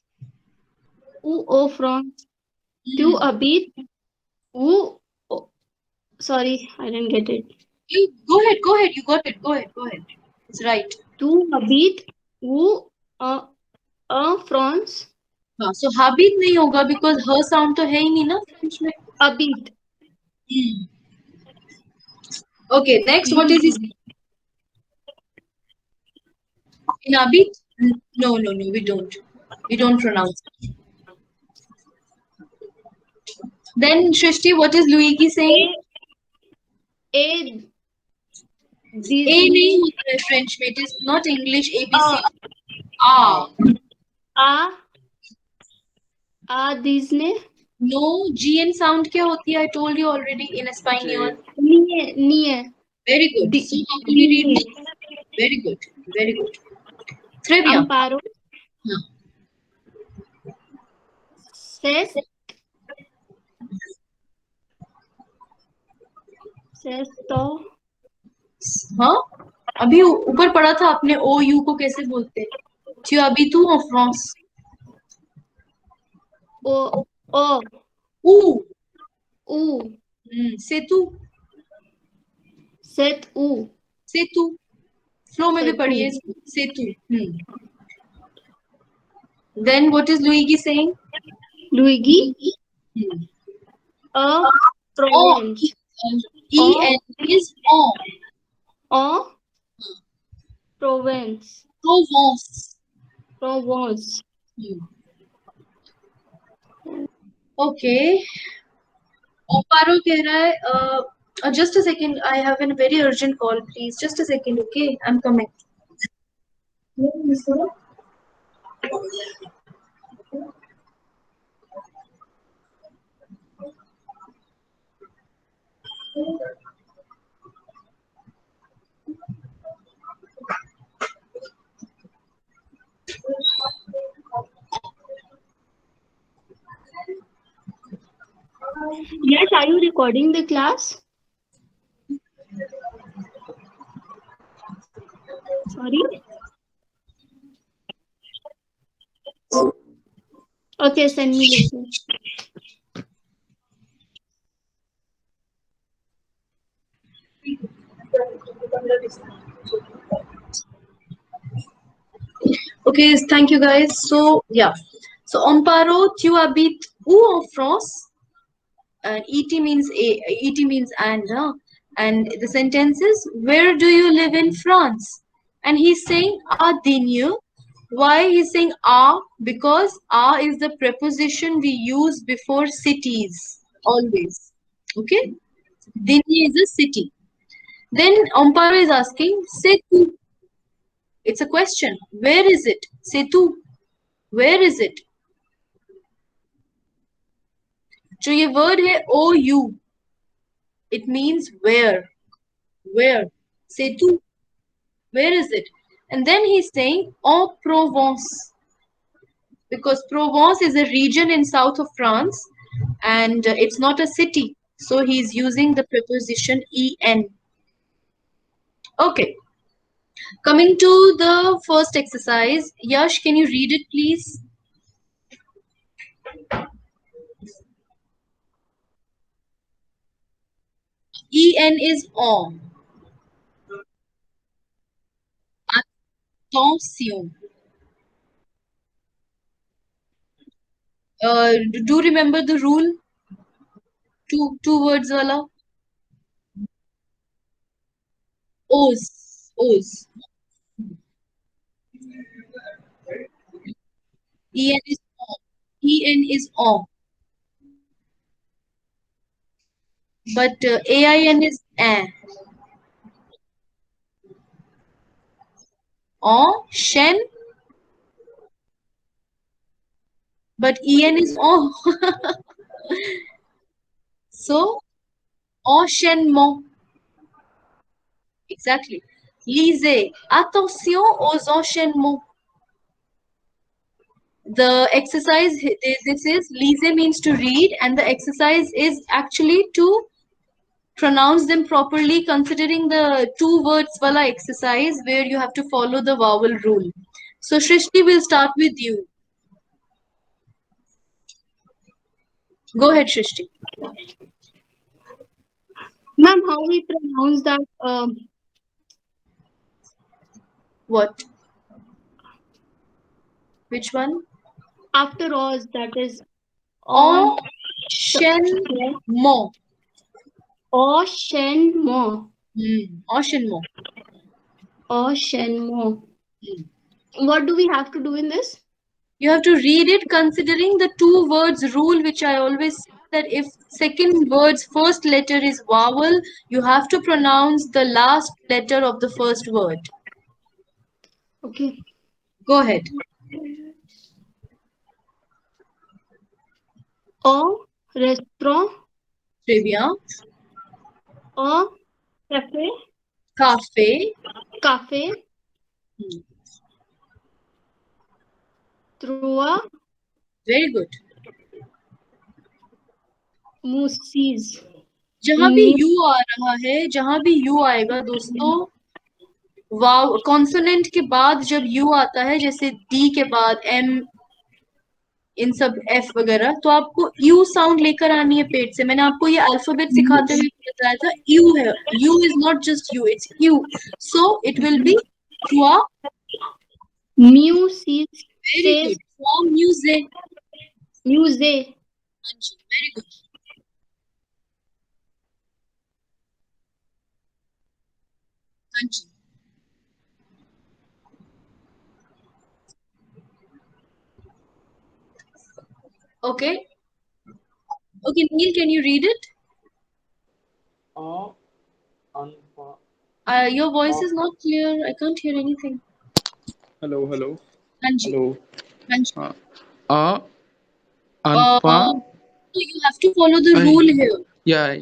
Où en France? Tu habites où? Oh, sorry, I didn't get it. You go ahead, go ahead. You got it. Go ahead, go ahead. It's right. Tu habites où en France? हाँ, so habit नहीं होगा because her sound तो है ही नहीं ना French में. Habite. Okay, next, what is his in habit? No, we don't. We don't pronounce it. Then Shrishti, what is Luigi saying? A A नहीं होता है French में. It is not English. ABC. A. Disney. No, GN sound क्या होती है? I told you already in Espanol. Nie. Very good. So how do we read this? Very good. Very good. Trivia. Amparo. हाँ. Sesto. हाँ, अभी ऊपर पढ़ा था आपने ओ यू को कैसे बोलते हैं? Tu habites où en France? O. Où? Où. C'est tout. C'est où. C'est tout. Flow में भी C'est पढ़िए. C'est tout. Then what is Luigi saying? Luigi. A province. E-N is on. A province. Provence. Provence. Okay. Oparo कह रहा है just a second, I have a very urgent call, please. Just a second, okay? I'm coming. Yes, are you recording the class? Sorry? Okay, send me later. Okay, thank you guys. So yeah, so Amparo, tu habites où en France? And et means and, huh? And the sentence is, where do you live in France? And he's saying a dinyo. Why he's saying a? Because a is the preposition we use before cities always. Okay, Dinye is a city. Then Amparo is asking, c'est tu. It's a question. Where is it? C'est tu. Where is it? जो ये word है ou, it means where. Where? C'est tu. Where is it? And then he's saying en Provence, because Provence is a region in south of France and it's not a city. So he's using the preposition en. Okay. Coming to the first exercise, Yash, can you read it, please? En is en. Attention. Do remember the rule? Two words wala. O's. En is on. En is on. But AIN is eh. On, Shen. But En is on. So, enchaînement. Exactly. Lisez. Attention aux enchaînements. The exercise, this is, lise means to read, and the exercise is actually to pronounce them properly, considering the two words wala exercise where you have to follow the vowel rule. So Shrishti, will start with you. Go ahead, Shrishti. Ma'am, how we pronounce that? What? Which one? After Oz, that is on. Enchaînement. Enchaînement. Enchaînement. Enchaînement. What do we have to do in this? You have to read it considering the two words rule, which I always say that if second word's first letter is vowel, you have to pronounce the last letter of the first word. Okay. Go ahead. Au restaurant. Très bien. Au café. Café. Café. Trois. Very good. Mousses. जहां भी you आ रहा है, जहां भी you आएगा दोस्तों, वाव consonant के बाद जब यू आता है, जैसे डी के बाद एम, इन सब एफ वगैरह, तो आपको यू साउंड लेकर आनी है पेट से. मैंने आपको ये अल्फाबेट सिखाते हुए बताया था. यू है, you is not just you, it's you. So it will be trois. Muses. Very good. Trois musées. Musée. Very good. Okay. Okay, Neil, can you read it? Your voice is not clear. I can't hear anything. Hello, hello. Hanji. Hello. Hanji. Anfa. So you have to follow the rule here. Yeah.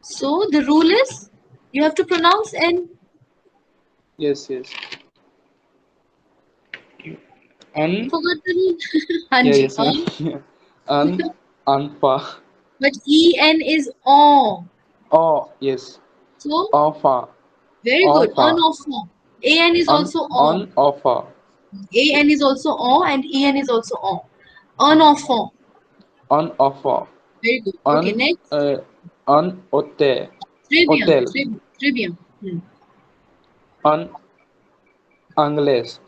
So the rule is you have to pronounce N. Yes, yes. Forgot the rule. Yeah, Hanji. yes. Anfa. But En is on. Oh, yes. So Alpha. very good. Alpha. On off. An is also on. On offer. An is also on, and En is also on. On off. On offer. Very good. Okay, next. On hotel. Trivia. Hotel. Trivia. On anglais.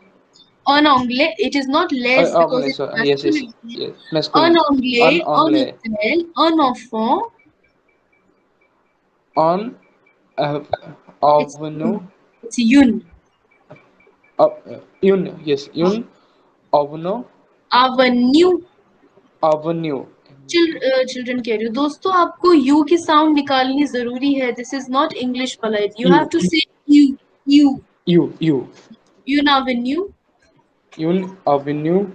En anglais, it is not less because it's masculine. Yes. En Masculine. anglais, en anglais. hôtel, en enfant. On avenue. It's yun. Yun. Yes. Yun. Avenue. Avenue. Avenue. Children कह रही हूँ दोस्तों, आपको you की sound निकालनी जरूरी है. This is not English polite. You have to say you. यून avenue. Yun avenue.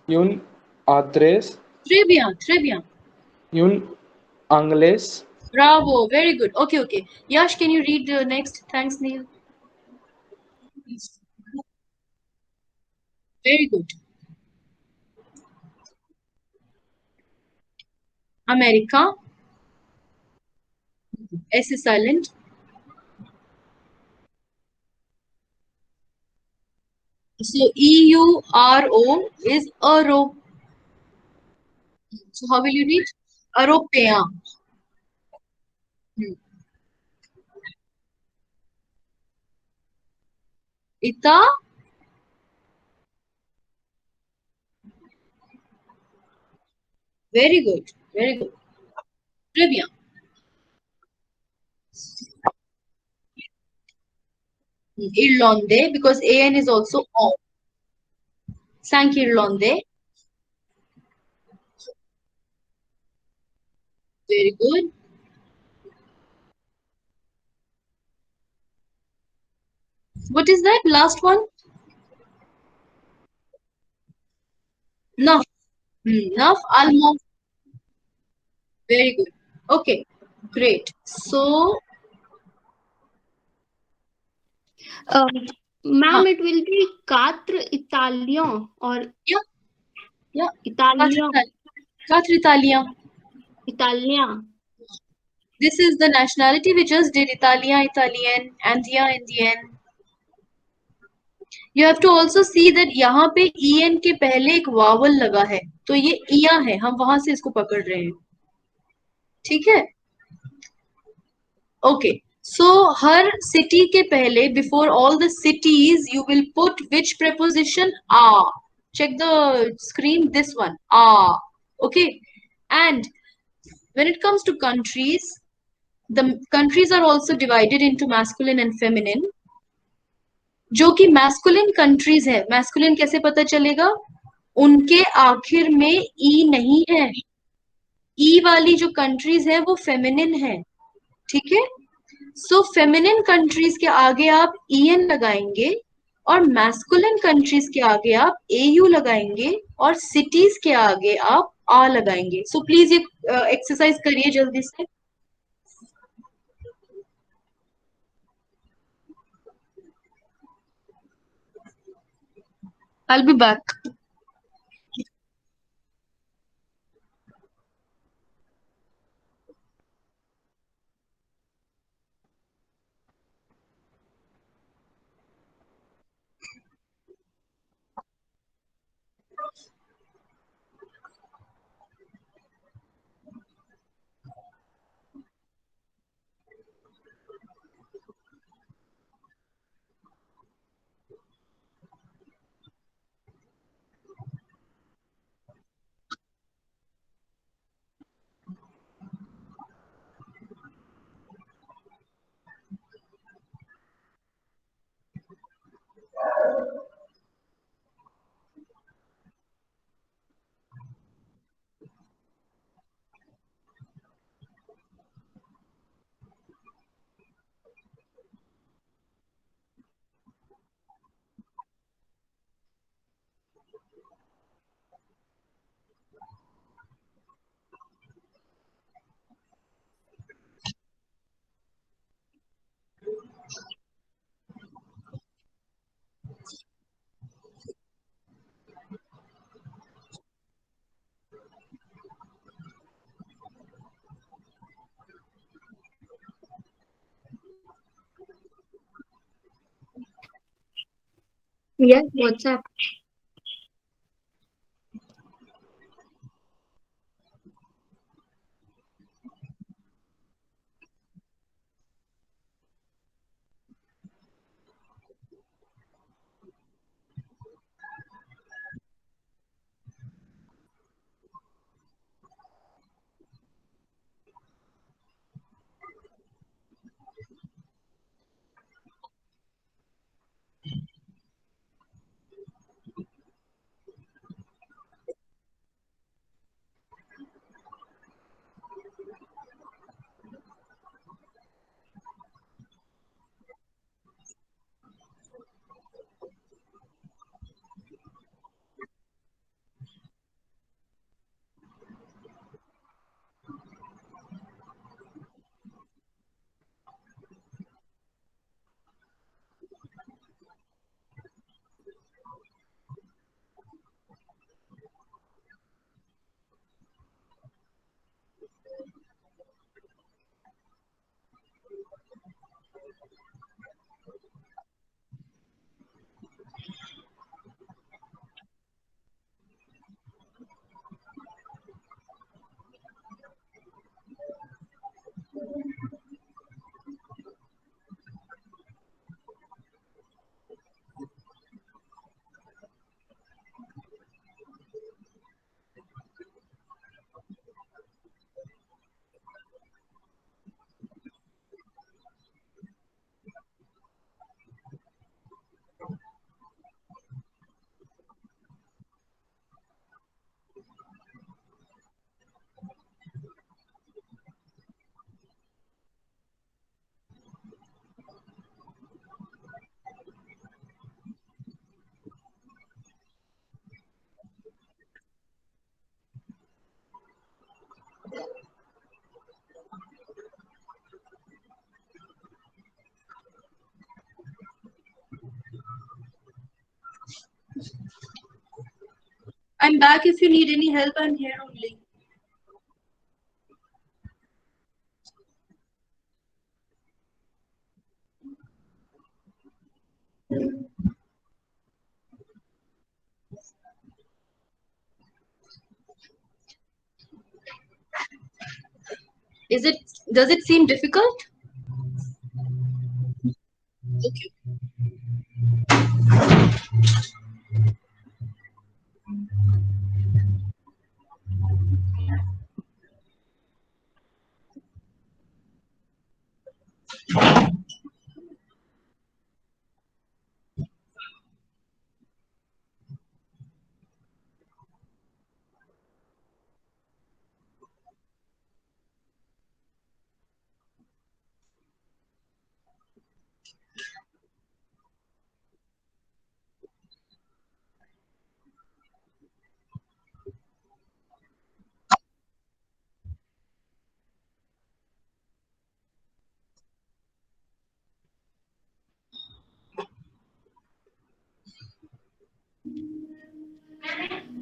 Yun address. Très bien. Yun anglais. Bravo, very good. Okay. Yash, can you read the next? Thanks, Neil. Very good. America. S is silent. So EURO is euro. So how will you read? Européen. Ita. Very good. Trivia. Irlandais, because AN is also on. Cinq Irlandais. Very good. What is that last one? Neuf. Neuf Allemands. Very good. Okay. Great. So, Ma'am, it will be quatre Italiens or yeah, yeah. Italiens, Quatre Italiens. Italiens. This is the nationality we just did. Italien, Italien, India, Indian. You have to also see that यहाँ पे en के पहले एक vowel लगा है, तो ये इया है, हम वहां से इसको पकड़ रहे हैं. ठीक है? Okay. So हर city के पहले, before all the cities, you will put which preposition? A. Check the screen. This one. A. Okay. And when it comes to countries, the countries are also divided into masculine and feminine. जो कि masculine countries है, masculine कैसे पता चलेगा? उनके आखिर में ई नहीं है. ई वाली जो countries है वो feminine है. ठीक है? सो फेमिनिन कंट्रीज के आगे आप en लगाएंगे और मैस्कुलिन कंट्रीज के आगे आप au लगाएंगे और सिटीज के आगे आप आ लगाएंगे. सो प्लीज ये एक्सरसाइज करिए जल्दी से. I'll be back. Yes, WhatsApp. I'm back. If you need any help, I'm here only. Does it seem difficult? Okay.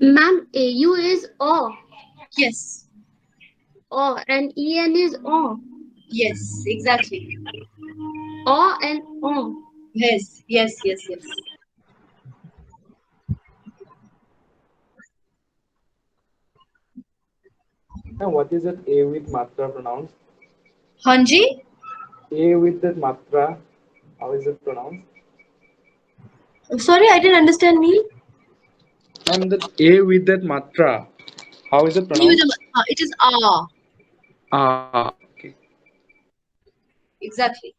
Ma'am, AU is awe. Yes. Awe. And EN is awe. Yes, exactly. Awe and awe. Yes, yes, yes, yes. Now, what is that A with matra pronounced? Hanji? A with that matra, how is it pronounced? Sorry, I didn't understand, Neil. And that A with that matra, how is it pronounced? It is ah. Ah, okay. Exactly.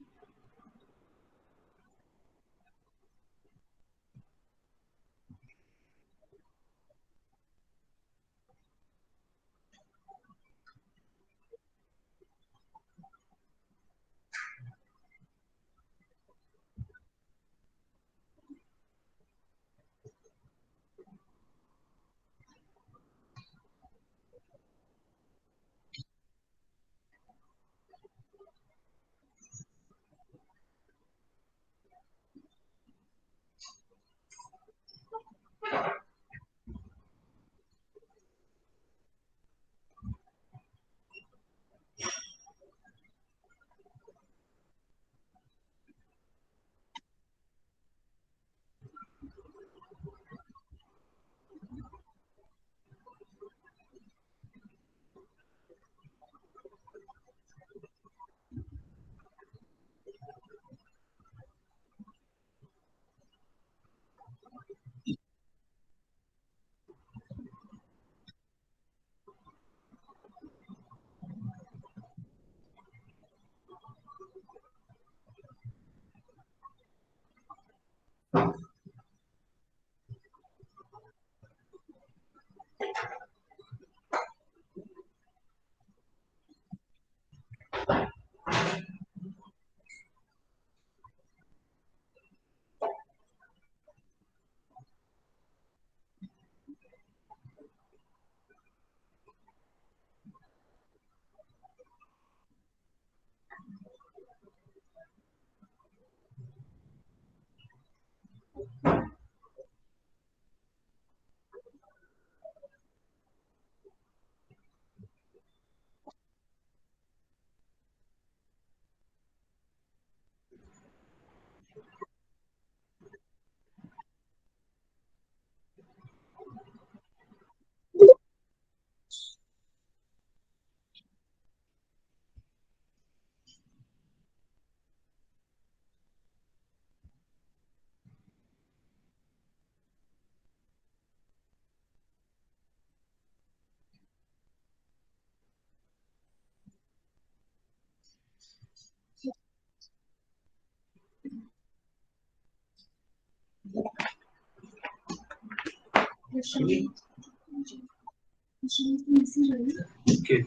Okay.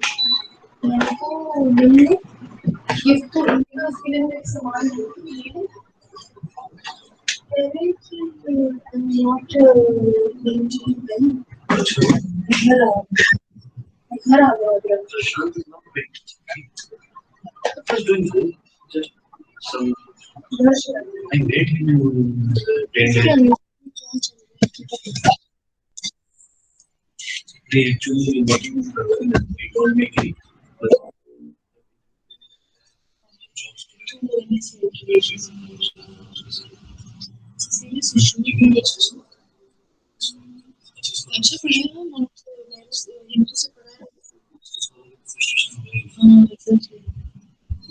Just doing good. Just some. I made him. they actually working in the people making serious issue in the अच्छा बढ़िया हिंदू से पढ़ा है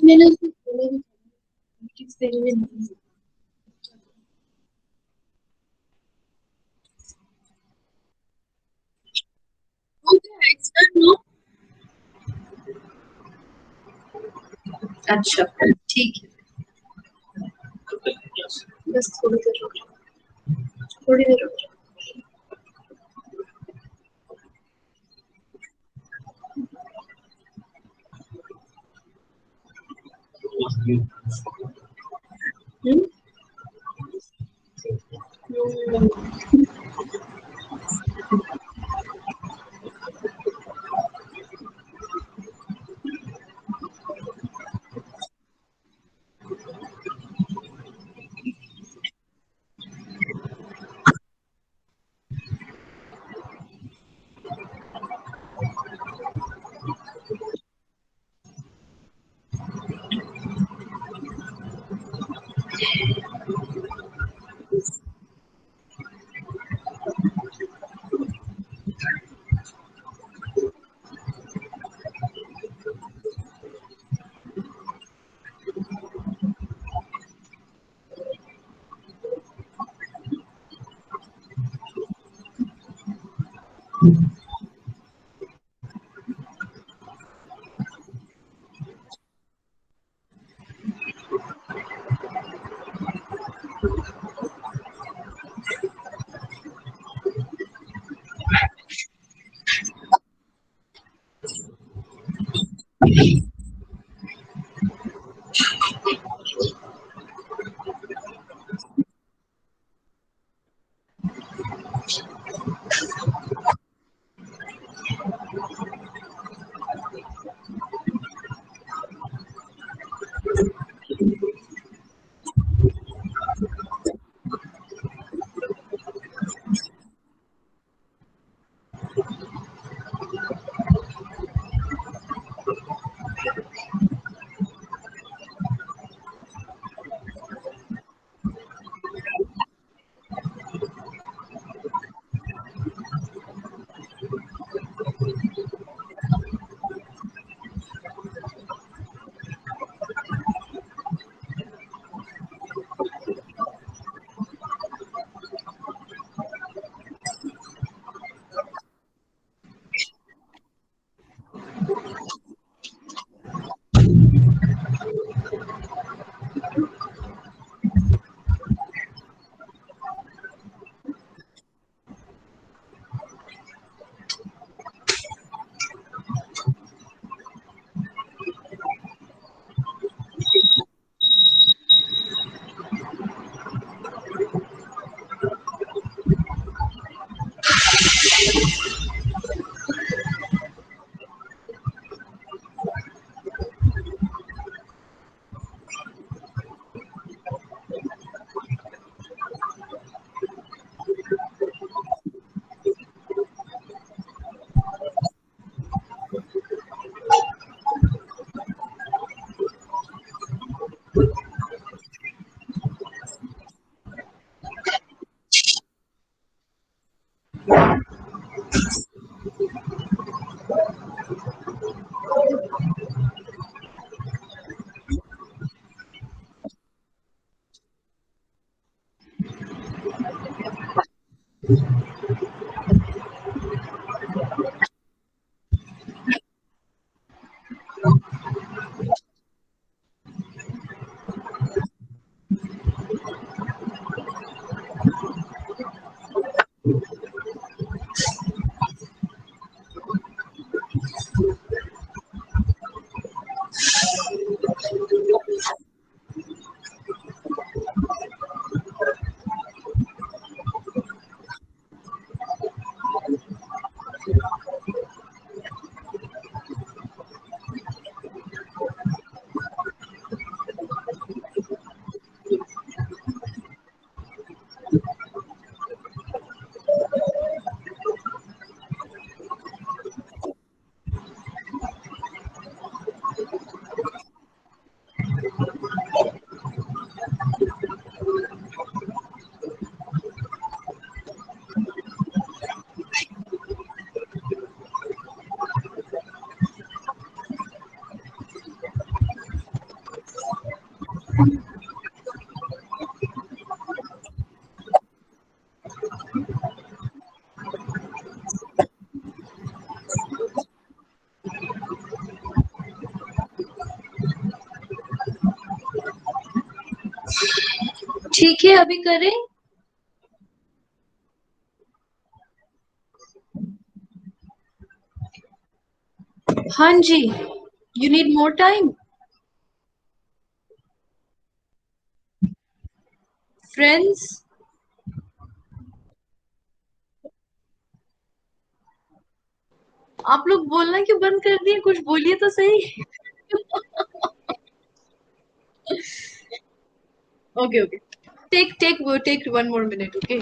मैंने उसको बोला भी था किस तरीके से ओके एक्सपर्ट नो अच्छा ठीक है बस थोड़ी देर रुक जाओ थोड़ी देर रुक जाओ ठीक है, अभी करें? हाँ जी, you need more time? Friends? आप लोग बोलना क्यों बंद कर दिए? कुछ बोलिए तो सही। Okay. Take 1 more minute, okay?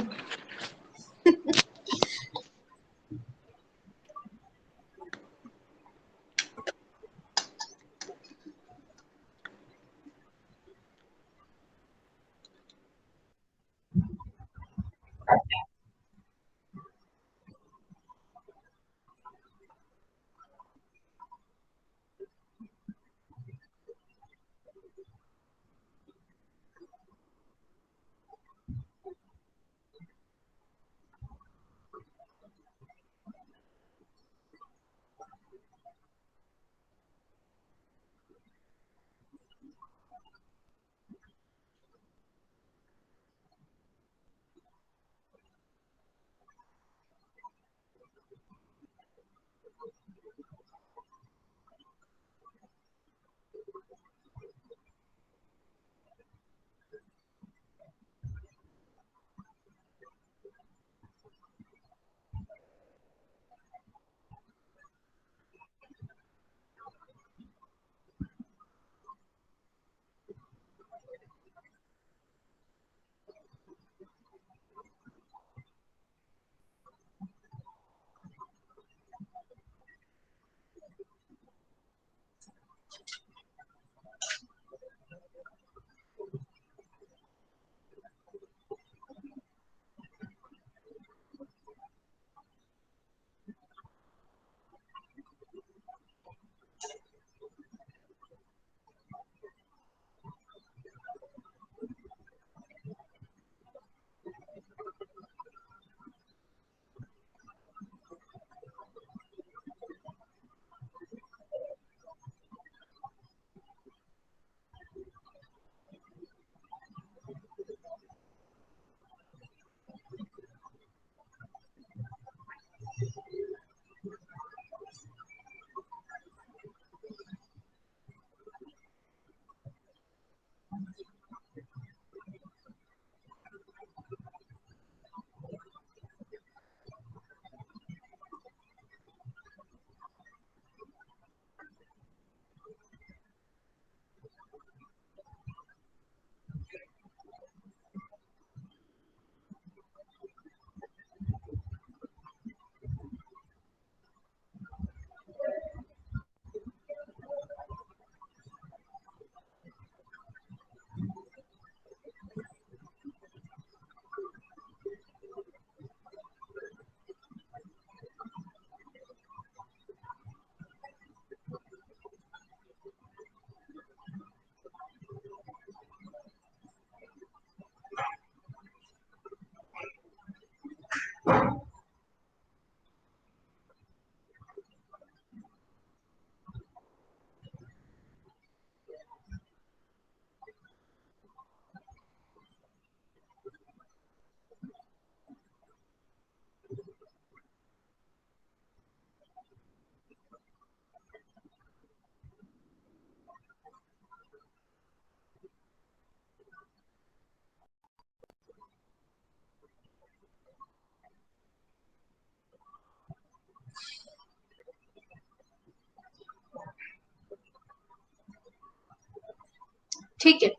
ठीक है,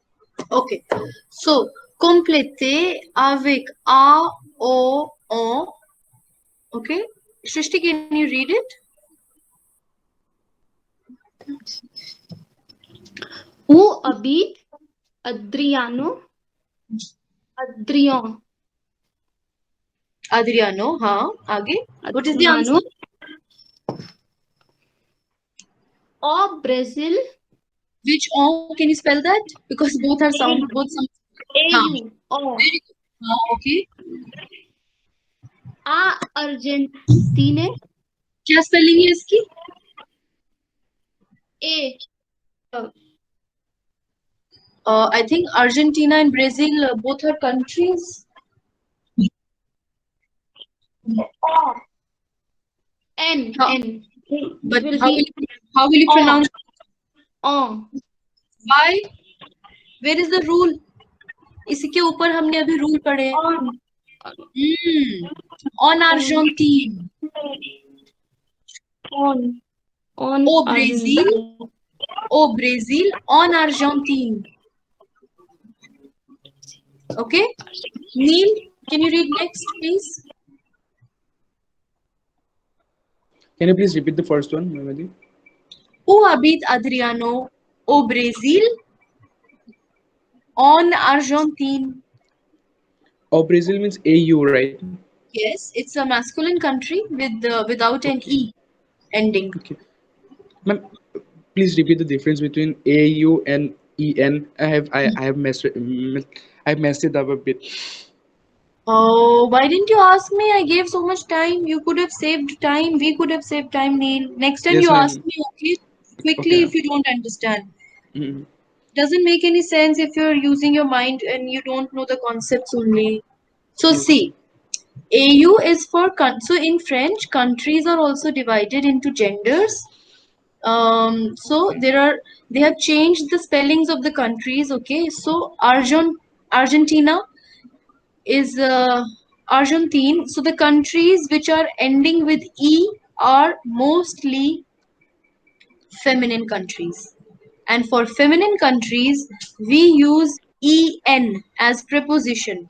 okay. So, compléter avec a, o, on. Okay. Shrishti, can you read it? U Abid, Adriano, Adrian, Adriano, हाँ, आगे. What is the Adriano. answer? O Brazil, Which O? Can you spell that? Because both are sound, both some. हाँ, AU. Oh. very good. हाँ, okay. Argentine. क्या spelling है इसकी? A. I think Argentina and Brazil both are countries. N. हाँ, N. It but will how will be how will you O. pronounce? O. Why? Where is the rule? इसी के ऊपर हमने अभी rule पढ़े. On. On Argentine. On. On. O Brazil. Argentine. O Brazil on Argentine. Okay. Neil, can you read next, please? Can you please repeat the first one, Memadi? O habita Adriano o Brazil on Argentine. Oh, Brazil means AU, right? Yes, it's a masculine country with without an E ending. Okay. Ma'am, please repeat the difference between AU and EN. I have messed it up a bit. Oh, why didn't you ask me? I gave so much time. You could have saved time. We could have saved time, Neil. Next time Yes, you ask ma'am. me, okay? Quickly Okay. if you don't understand. Mm. Doesn't make any sense if you're using your mind and you don't know the concepts only. So Yes. see, AU is for so in French, countries are also divided into genders. So they have changed the spellings of the countries. Okay, so Argentina is Argentine. So the countries which are ending with E are mostly feminine countries. And for feminine countries, we use EN as preposition.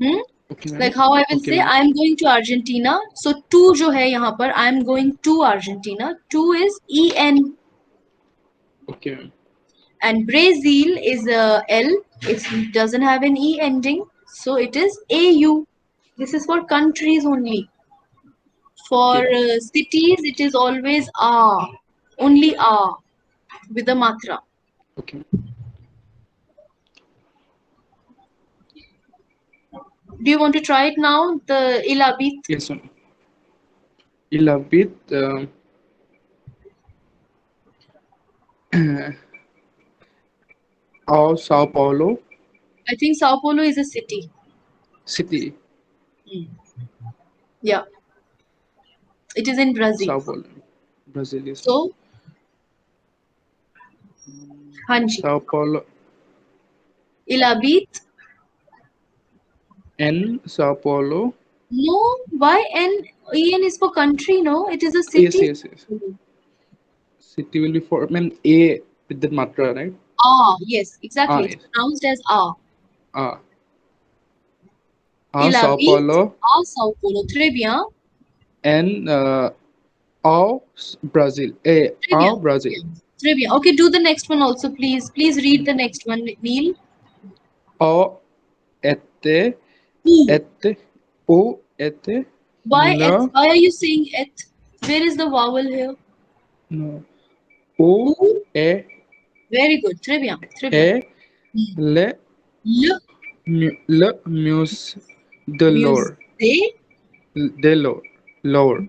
Hmm? Okay, ma'am. Like how I will Okay, say, ma'am. I am going to Argentina. So to जो है यहाँ पर, I am going to Argentina. To is EN. Okay, ma'am. And Brazil is L. It doesn't have an E ending. So it is AU. This is for countries only. For Okay. cities, it is always A. Only A with a matra. Okay. Do you want to try it now? The Ilabit. Yes, ma'am. Ilabit. Or Sao Paulo I think Sao Paulo is a city. city. Yeah. It is in Brazil. Sao Paulo, Brazil. Yes. So, Hanji. Sao Paulo Ilabit. and Sao Paulo. No, why N? EN is for country, no? It is a Yes, city. yes, yes. City will be for, ma'am, A with the matra, right? Ah, yes, exactly. It's Yes. pronounced as A. Ah. Sao Ilabit, Paulo A Sao Paulo. Très bien. and Brazil. Très bien. Brazil. Très bien. Okay, do the next one also, please. Please read the next one, Neil. Ete, Who? ete, o, ete, Why et? la, Why are you saying et? Where is the vowel here? no, o, Who? e, Very good. Très bien. Très bien. le, Le muse, the lower, musée. the lower, lower,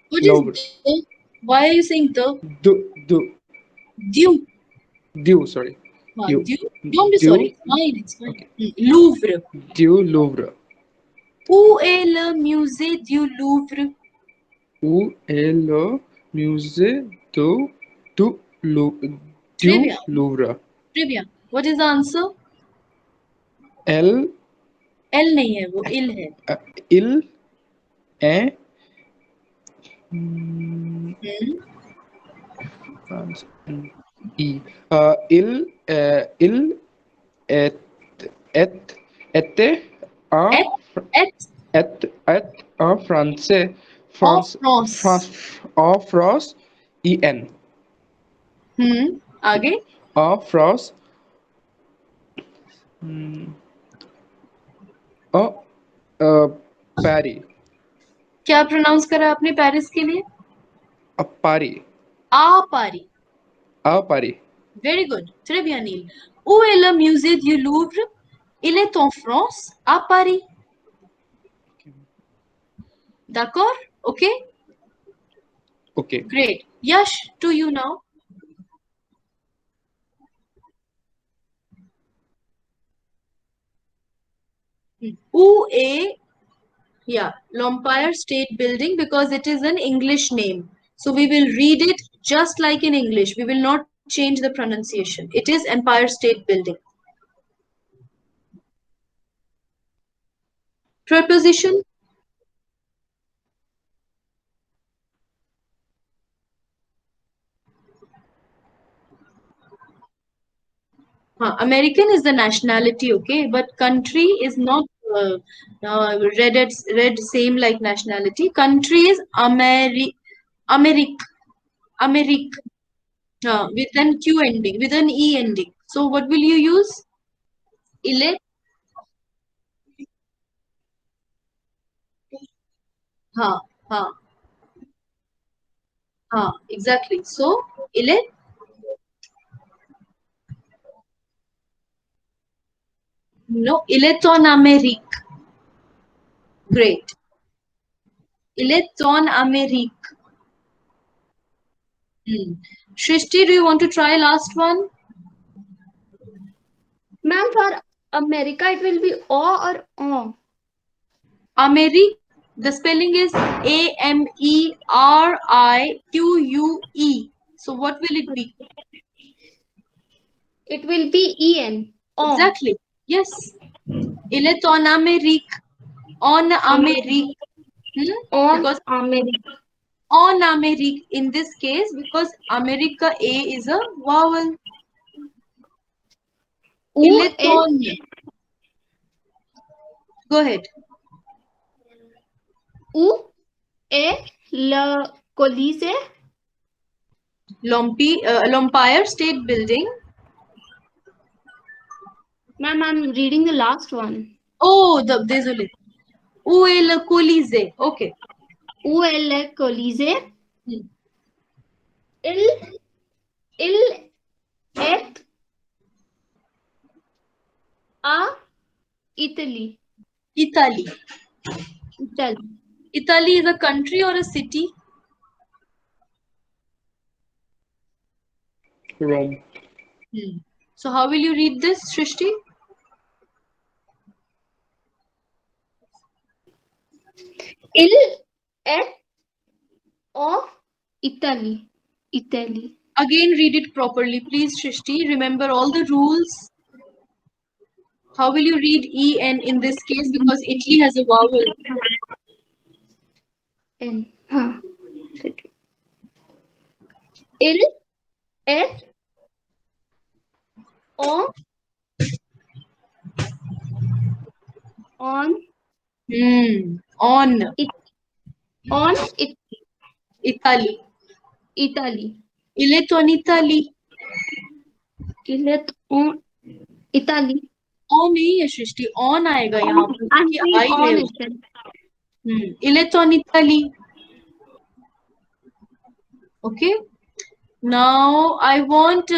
What is lower, the? Why are you saying the? do, Du. sorry, Du. Don't be sorry. du, It's fine. It's fine. Louvre. du Louvre. Où est le musée du Louvre? Où est le musée Très du bien. Louvre? Très bien. What is the answer? Elle, L नहीं है वो il है. il est I. Il est, était un, Et un français, of France. en France, IN. आगे. En France, Paris. क्या pronounce करा आपने Paris के लिए? Paris. À Paris. À Paris. Very good. Très bien, Neil. Où est le musée du Louvre? Il est en France, à Paris. D'accord? Okay? Okay. Great. Yash, to you now. Où est, yeah, l'Empire State Building, because it is an English name. So we will read it just like in English. We will not change the pronunciation. It is Empire State Building. Preposition? American is the nationality, okay, but country is not read same like nationality. Country is Americ, Americ, with an Q ending, with an E ending. So what will you use? Ile, ha, ha, ha, exactly. So ile, no, il est en Amérique. Great. Il est en Amérique. Shrishti, do you want to try last one? Ma'am, for America, it will be O or O. Ameri, the spelling is Amerique. So what will it be? It will be EN. O. Exactly. Yes. Il est en Amérique. En Amérique. On Because America. en Amérique in this case, because America A is a vowel. Il est U en. Go ahead. U A Le Colisée. L'Empire State Building. Ma'am, I'm reading the last one. Oh, désolé. Où est le Colisée? Okay. Où est le Colisée? Il est à Italy. Italy. Italy. Italy is a country or a city? Rome. So how will you read this, Shrishti? Il est à Italy. Italy. Again, read it properly, please, Shrishti. Remember all the rules. How will you read EN in this case? Because Italy has a vowel. N. Il est on On. on Italy. Italy. Il est en Italie. Il est en Italy. On नहीं है सृष्टि, on आएगा यहाँ पर I'm क्योंकि saying I on है itself. Il est en Italie. Okay. Now I want.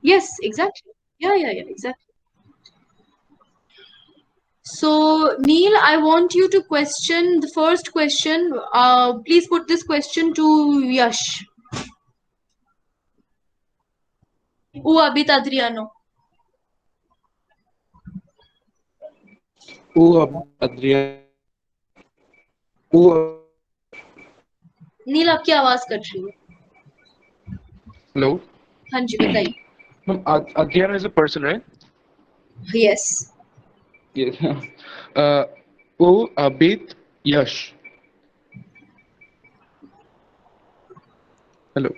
Yes, exactly. Yeah, exactly. So, Neil, I want you to question the first question. Please put this question to Yash. Où habite Adriano? Adrian. नील आपकी आवाज cut रही है. Hello. हाँ जी बताइए. Ma'am, Adrian is a person, right? Yes. Yes. Abid Yash. Hello.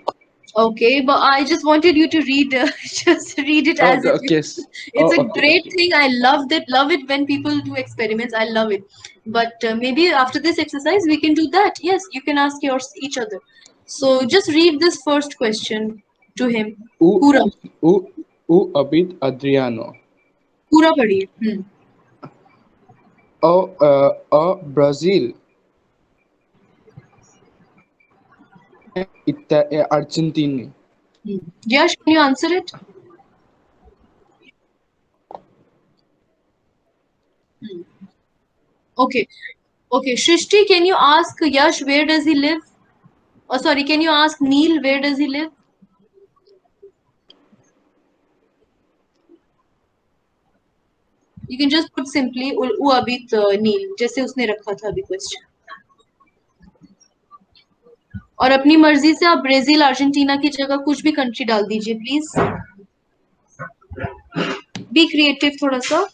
Okay, but I just wanted you to read, just read it as if Yes. it's a Okay, great okay. thing. I love it when people do experiments. I love it. But maybe after this exercise, we can do that. Yes, you can ask each other. So just read this first question to him. Pura. Abid Adriano. Pura padhiye. Brazil. Argentine. Yash, can you answer it? Okay. Okay. Shrishti, can you ask Yash where does he live? Oh, sorry. Can you ask Neil where does he live? You can just put simply Abit Neil, जैसे उसने रखा था अभी question. और अपनी मर्जी से आप ब्राजील अर्जेंटीना की जगह कुछ भी कंट्री डाल दीजिए प्लीज. बी क्रिएटिव थोड़ा सा.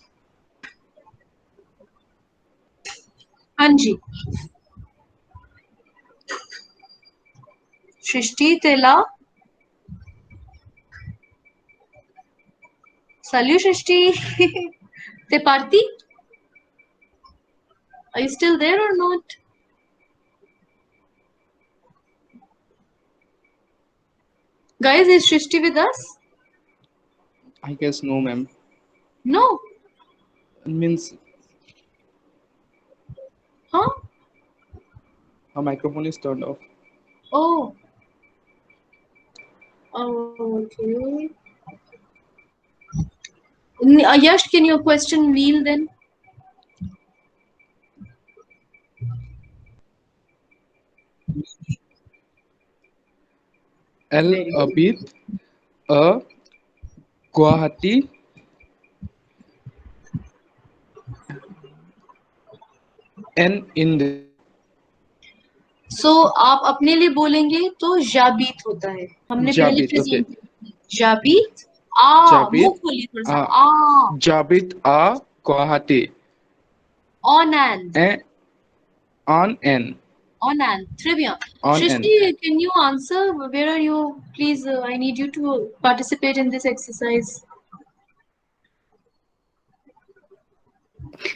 हाँ जी. सृष्टि तेला. Salut सृष्टि. ते party. Are you still there or not? Guys, is Shrishti with us? I guess no, ma'am. No. Means Huh? her microphone is turned off. Oh. Okay. Yash, can you question Neil then? L Abid, Guwahati, N in the. So आप अपने लिए बोलेंगे तो जाबीत होता है. हमने पहले Jabit, okay. जाबीत. Jabit, मुंह खोलिए थोड़ा सा. Jabit Guwahati. On and. On N. On and. Trivia. On Shrishti, can you answer? Where are you? Please, I need you to participate in this exercise.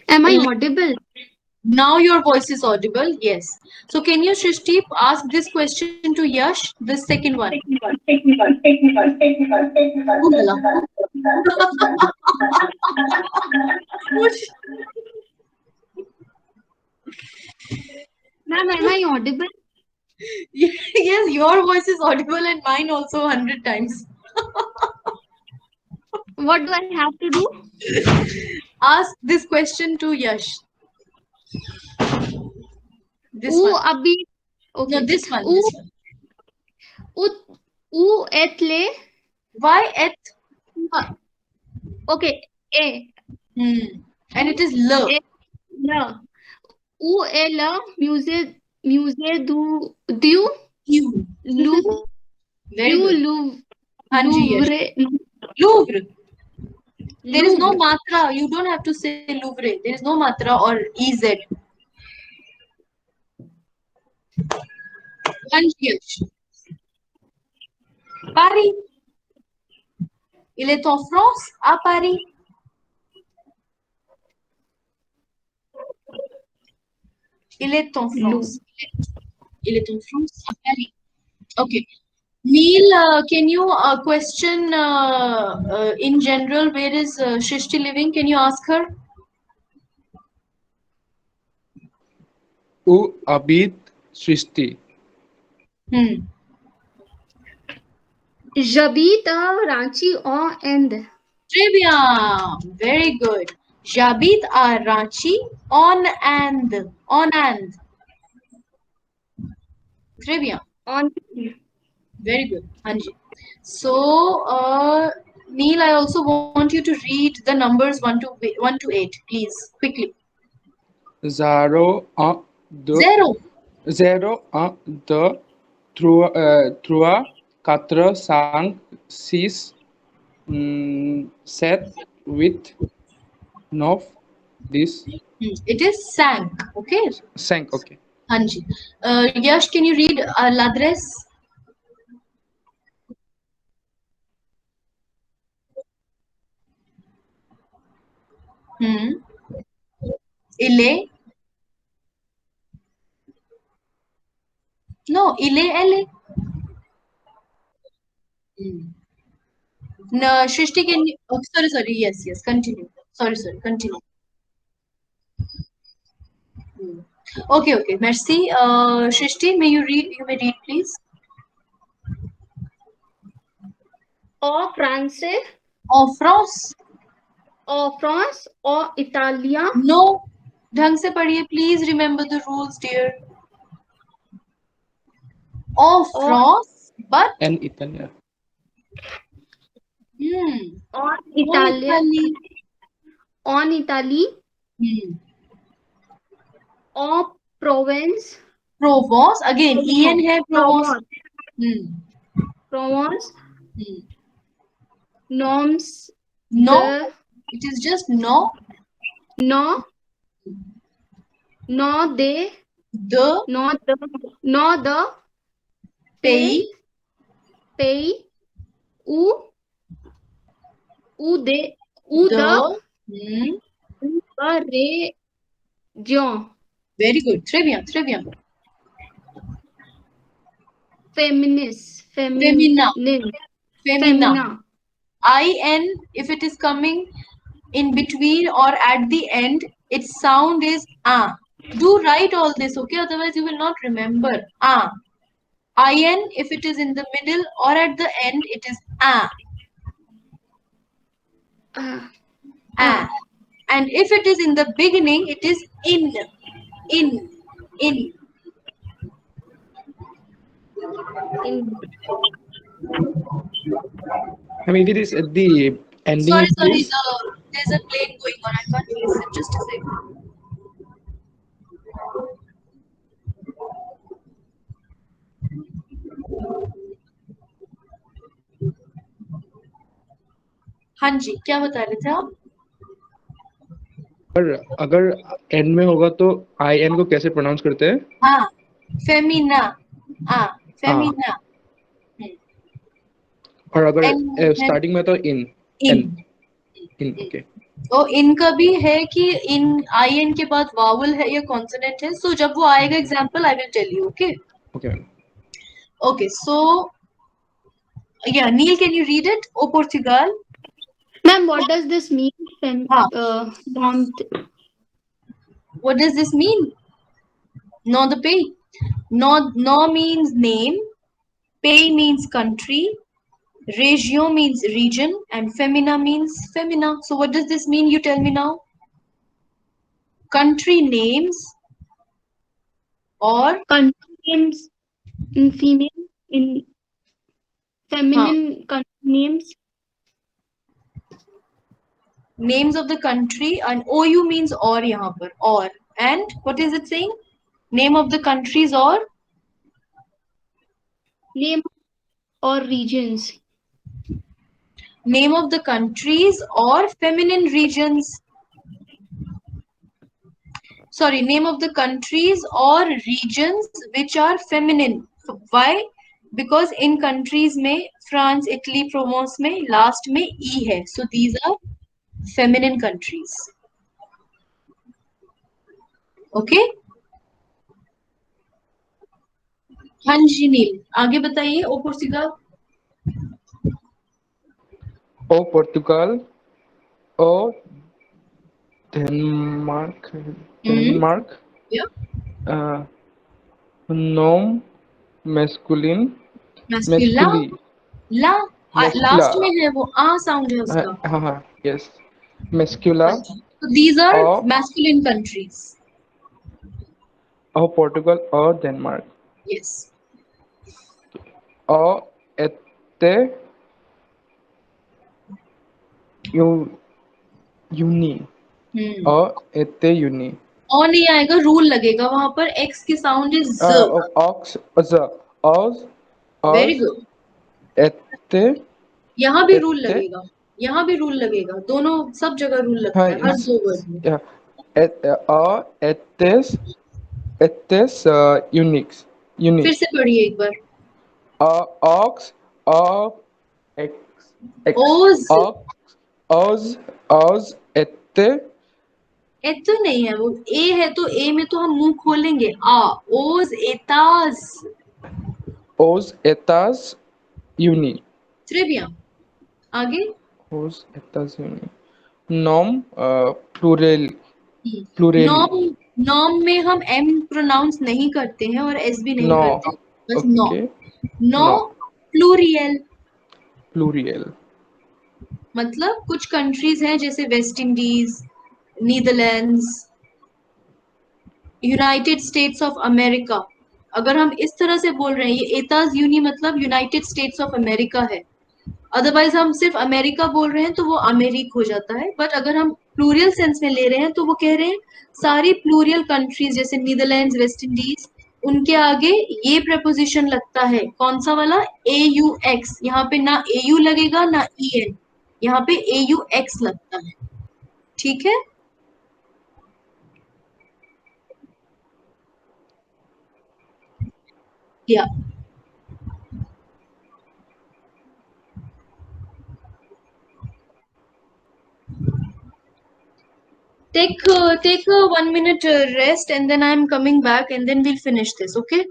Am I audible? Now your voice is audible. Yes. So can you, Shrishti, ask this question to Yash, the second one? Ma'am, am I audible? Yes, your voice is audible and mine also 100 times. What do I have to do? Ask this question to Yash. This U one. Abhi. Okay. No, this one. U This one. U etle. Why et? Okay. A. And it is L. La. U ela muse du U. lu Very good. Louvre. Louvre. There is no matra. You don't have to say Louvre. There is no matra or EZ. Yash. Paris. Il est en France, à Paris. Il est en France. Il est en France, à Paris. Okay. Neil, can you question in general where is Shrishti living? Can you ask her? U Abid Srishti. Jabit Ranchi on end. Trivia. Very good. Jabit are Ranchi on and. On and. Trivia. On. Very good. Hanji. So, Neil, I also want you to read the numbers 1 to 8, please, quickly. 0 Zero. 0 2 3 4 5 6 7 8 9 10. It is sank. Okay. Sank, okay. Hanji. Yash, can you read l'adresse? Il est. No, il est, elle est. No, Shrishti, can you? Oh, sorry. Yes. Continue. Sorry. Continue. Okay. Merci. Shrishti, you may read, please. O France, En France. O France, O Italia, No. ढंग से पढ़िए. Please remember the rules, dear. En France, but And Italia. on en Italia, Italie. on Italy, O Provence, Provence. Again, en है Provence. Provence, Noms, No. the, It is just no. no, no, they, The no, the, pays. pays, ou, they, ou The. the région, Very good. Très bien. Très bien. féministe, Femina. féminine, Femina. In, if it is coming in between or at the end, its sound is ah. Do write all this, okay? Otherwise, you will not remember. Ah. In, if it is in the middle or at the end, it is ah. Ah. And if it is in the beginning, it is in. In. In. I mean, if it is at the ending Sorry, of this, there's a plane going on. I can't listen. Just a second. हाँ जी, क्या बता रहे थे आप? पर अगर and में होगा तो आई एन को कैसे प्रोनाउंस करते हैं? हाँ, फेमिना. हाँ, फेमिना. और अगर And- स्टार्टिंग में तो इन इन. ओके. तो इनका भी है कि इन आई एन के बाद वावल है या कॉन्सोनेंट है. सो जब वो आएगा example I will tell you. Okay okay. Okay. So या Neel, can you read it? ओ पोर्चुगल. Ma'am, what does this mean? What does this mean? No, the pay. No means name. Pay means country. Regio means region. And femina means femina. So what does this mean? You tell me now. Country names or country names in female, in feminine country names. names of the country, and OU means or यहाँ पर or, and what is it saying? Name of the countries or Name or regions. name of the countries or feminine regions. Sorry, name of the countries or regions which are feminine. Why? Because in countries में France, Italy, Provence में last में E है. So these are feminine countries. Okay? हाँ जी नील, आगे बताइए. ओ पोर्चुगल. ओ पोर्तुगाल, ओ डेनमार्क, Yeah. नोम मैस्कुलिन, Masculine. मैस्कुली, ला Mascula. लास्ट में है वो आ साउंड है उसका. हाँ, यस, मैस्कुला. So these are Or- masculine countries. ओ पोर्तुगाल, ओ डेनमार्क, Yes. ओ एते यूनी, ओ एते यूनी, और नहीं आएगा, रूल लगेगा वहां पर. एक्स की साउंड इज ज. ऑक्स, ऑज, वेरी गुड. एते, यहाँ भी रूल एते- लगेगा. यहाँ भी रूल लगेगा. दोनों सब जगह रूल लगता है. हर दो वर्ड में. एतेस यूनिक्स, फिर से पढ़िए एक बार. ऑक्स, ओज. ऑज, एते, ए तो नहीं है वो. ए है तो ए में तो हम मुंह खोलेंगे. आ. ओज एताज. ओज एतास यूनी, ट्रिविया. आगे. ओज एतास यूनी, नॉम प्लूरल, नॉम में हम एम प्रोनाउंस नहीं करते हैं और एस भी नहीं नो, करते. बस no. Okay, no plural. Plurial. मतलब कुछ कंट्रीज हैं जैसे West Indies, Netherlands, United States of America. अगर हम इस तरह से बोल रहे हैं, ये एताज यूनी मतलब यूनाइटेड स्टेट्स ऑफ अमेरिका है। अदरवाइज हम सिर्फ अमेरिका बोल रहे हैं तो वो अमेरिक हो जाता है। बट अगर हम प्लूरियल सेंस में ले रहे हैं तो वो कह रहे हैं सारी प्लूरियल कंट्रीज जैसे नीदरलैंड्स, वेस्ट इंडीज, उनके आगे ये प्रपोजिशन लगता है। कौन सा वाला? AUX। यहाँ पे ना AU लगेगा ना EN, यहाँ पे AUX लगता है। ठीक है? या take a 1 minute rest and then I'm coming back and then we'll finish this. Okay?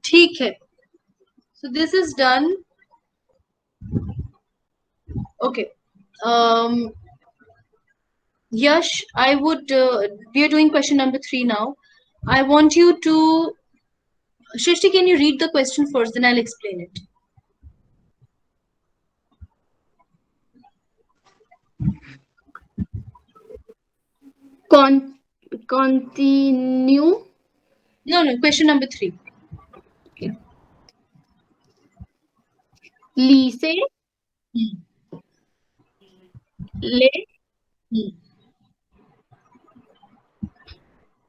ठीक है. So this is done. Okay. Yash, I would, we are doing question number 3 now. I want you to, Shrishti, can you read the question first, then I'll explain it. Continue. No, question number 3. Lise, le,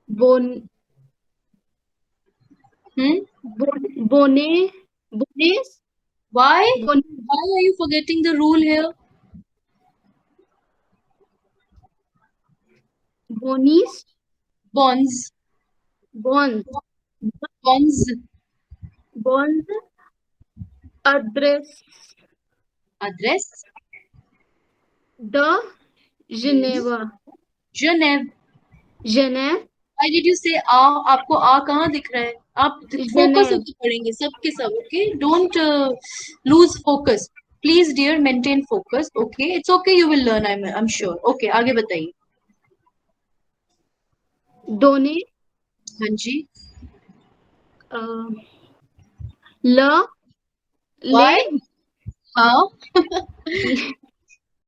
bon, bones, Why are you forgetting the rule here? bonis, Bonds. bonds, Bonds. bonds, address, the Geneva, Genève. Genève, Why did you say आ? आपको आ कहाँ दिख रहा है? आप focus होकर पढ़ेंगे सबके सब. Okay, don't lose focus. Please, dear, maintain focus. Okay, it's okay. You will learn. I'm sure. Okay, आगे बताइए. donner, हाँ जी. le, Why? les, हाँ.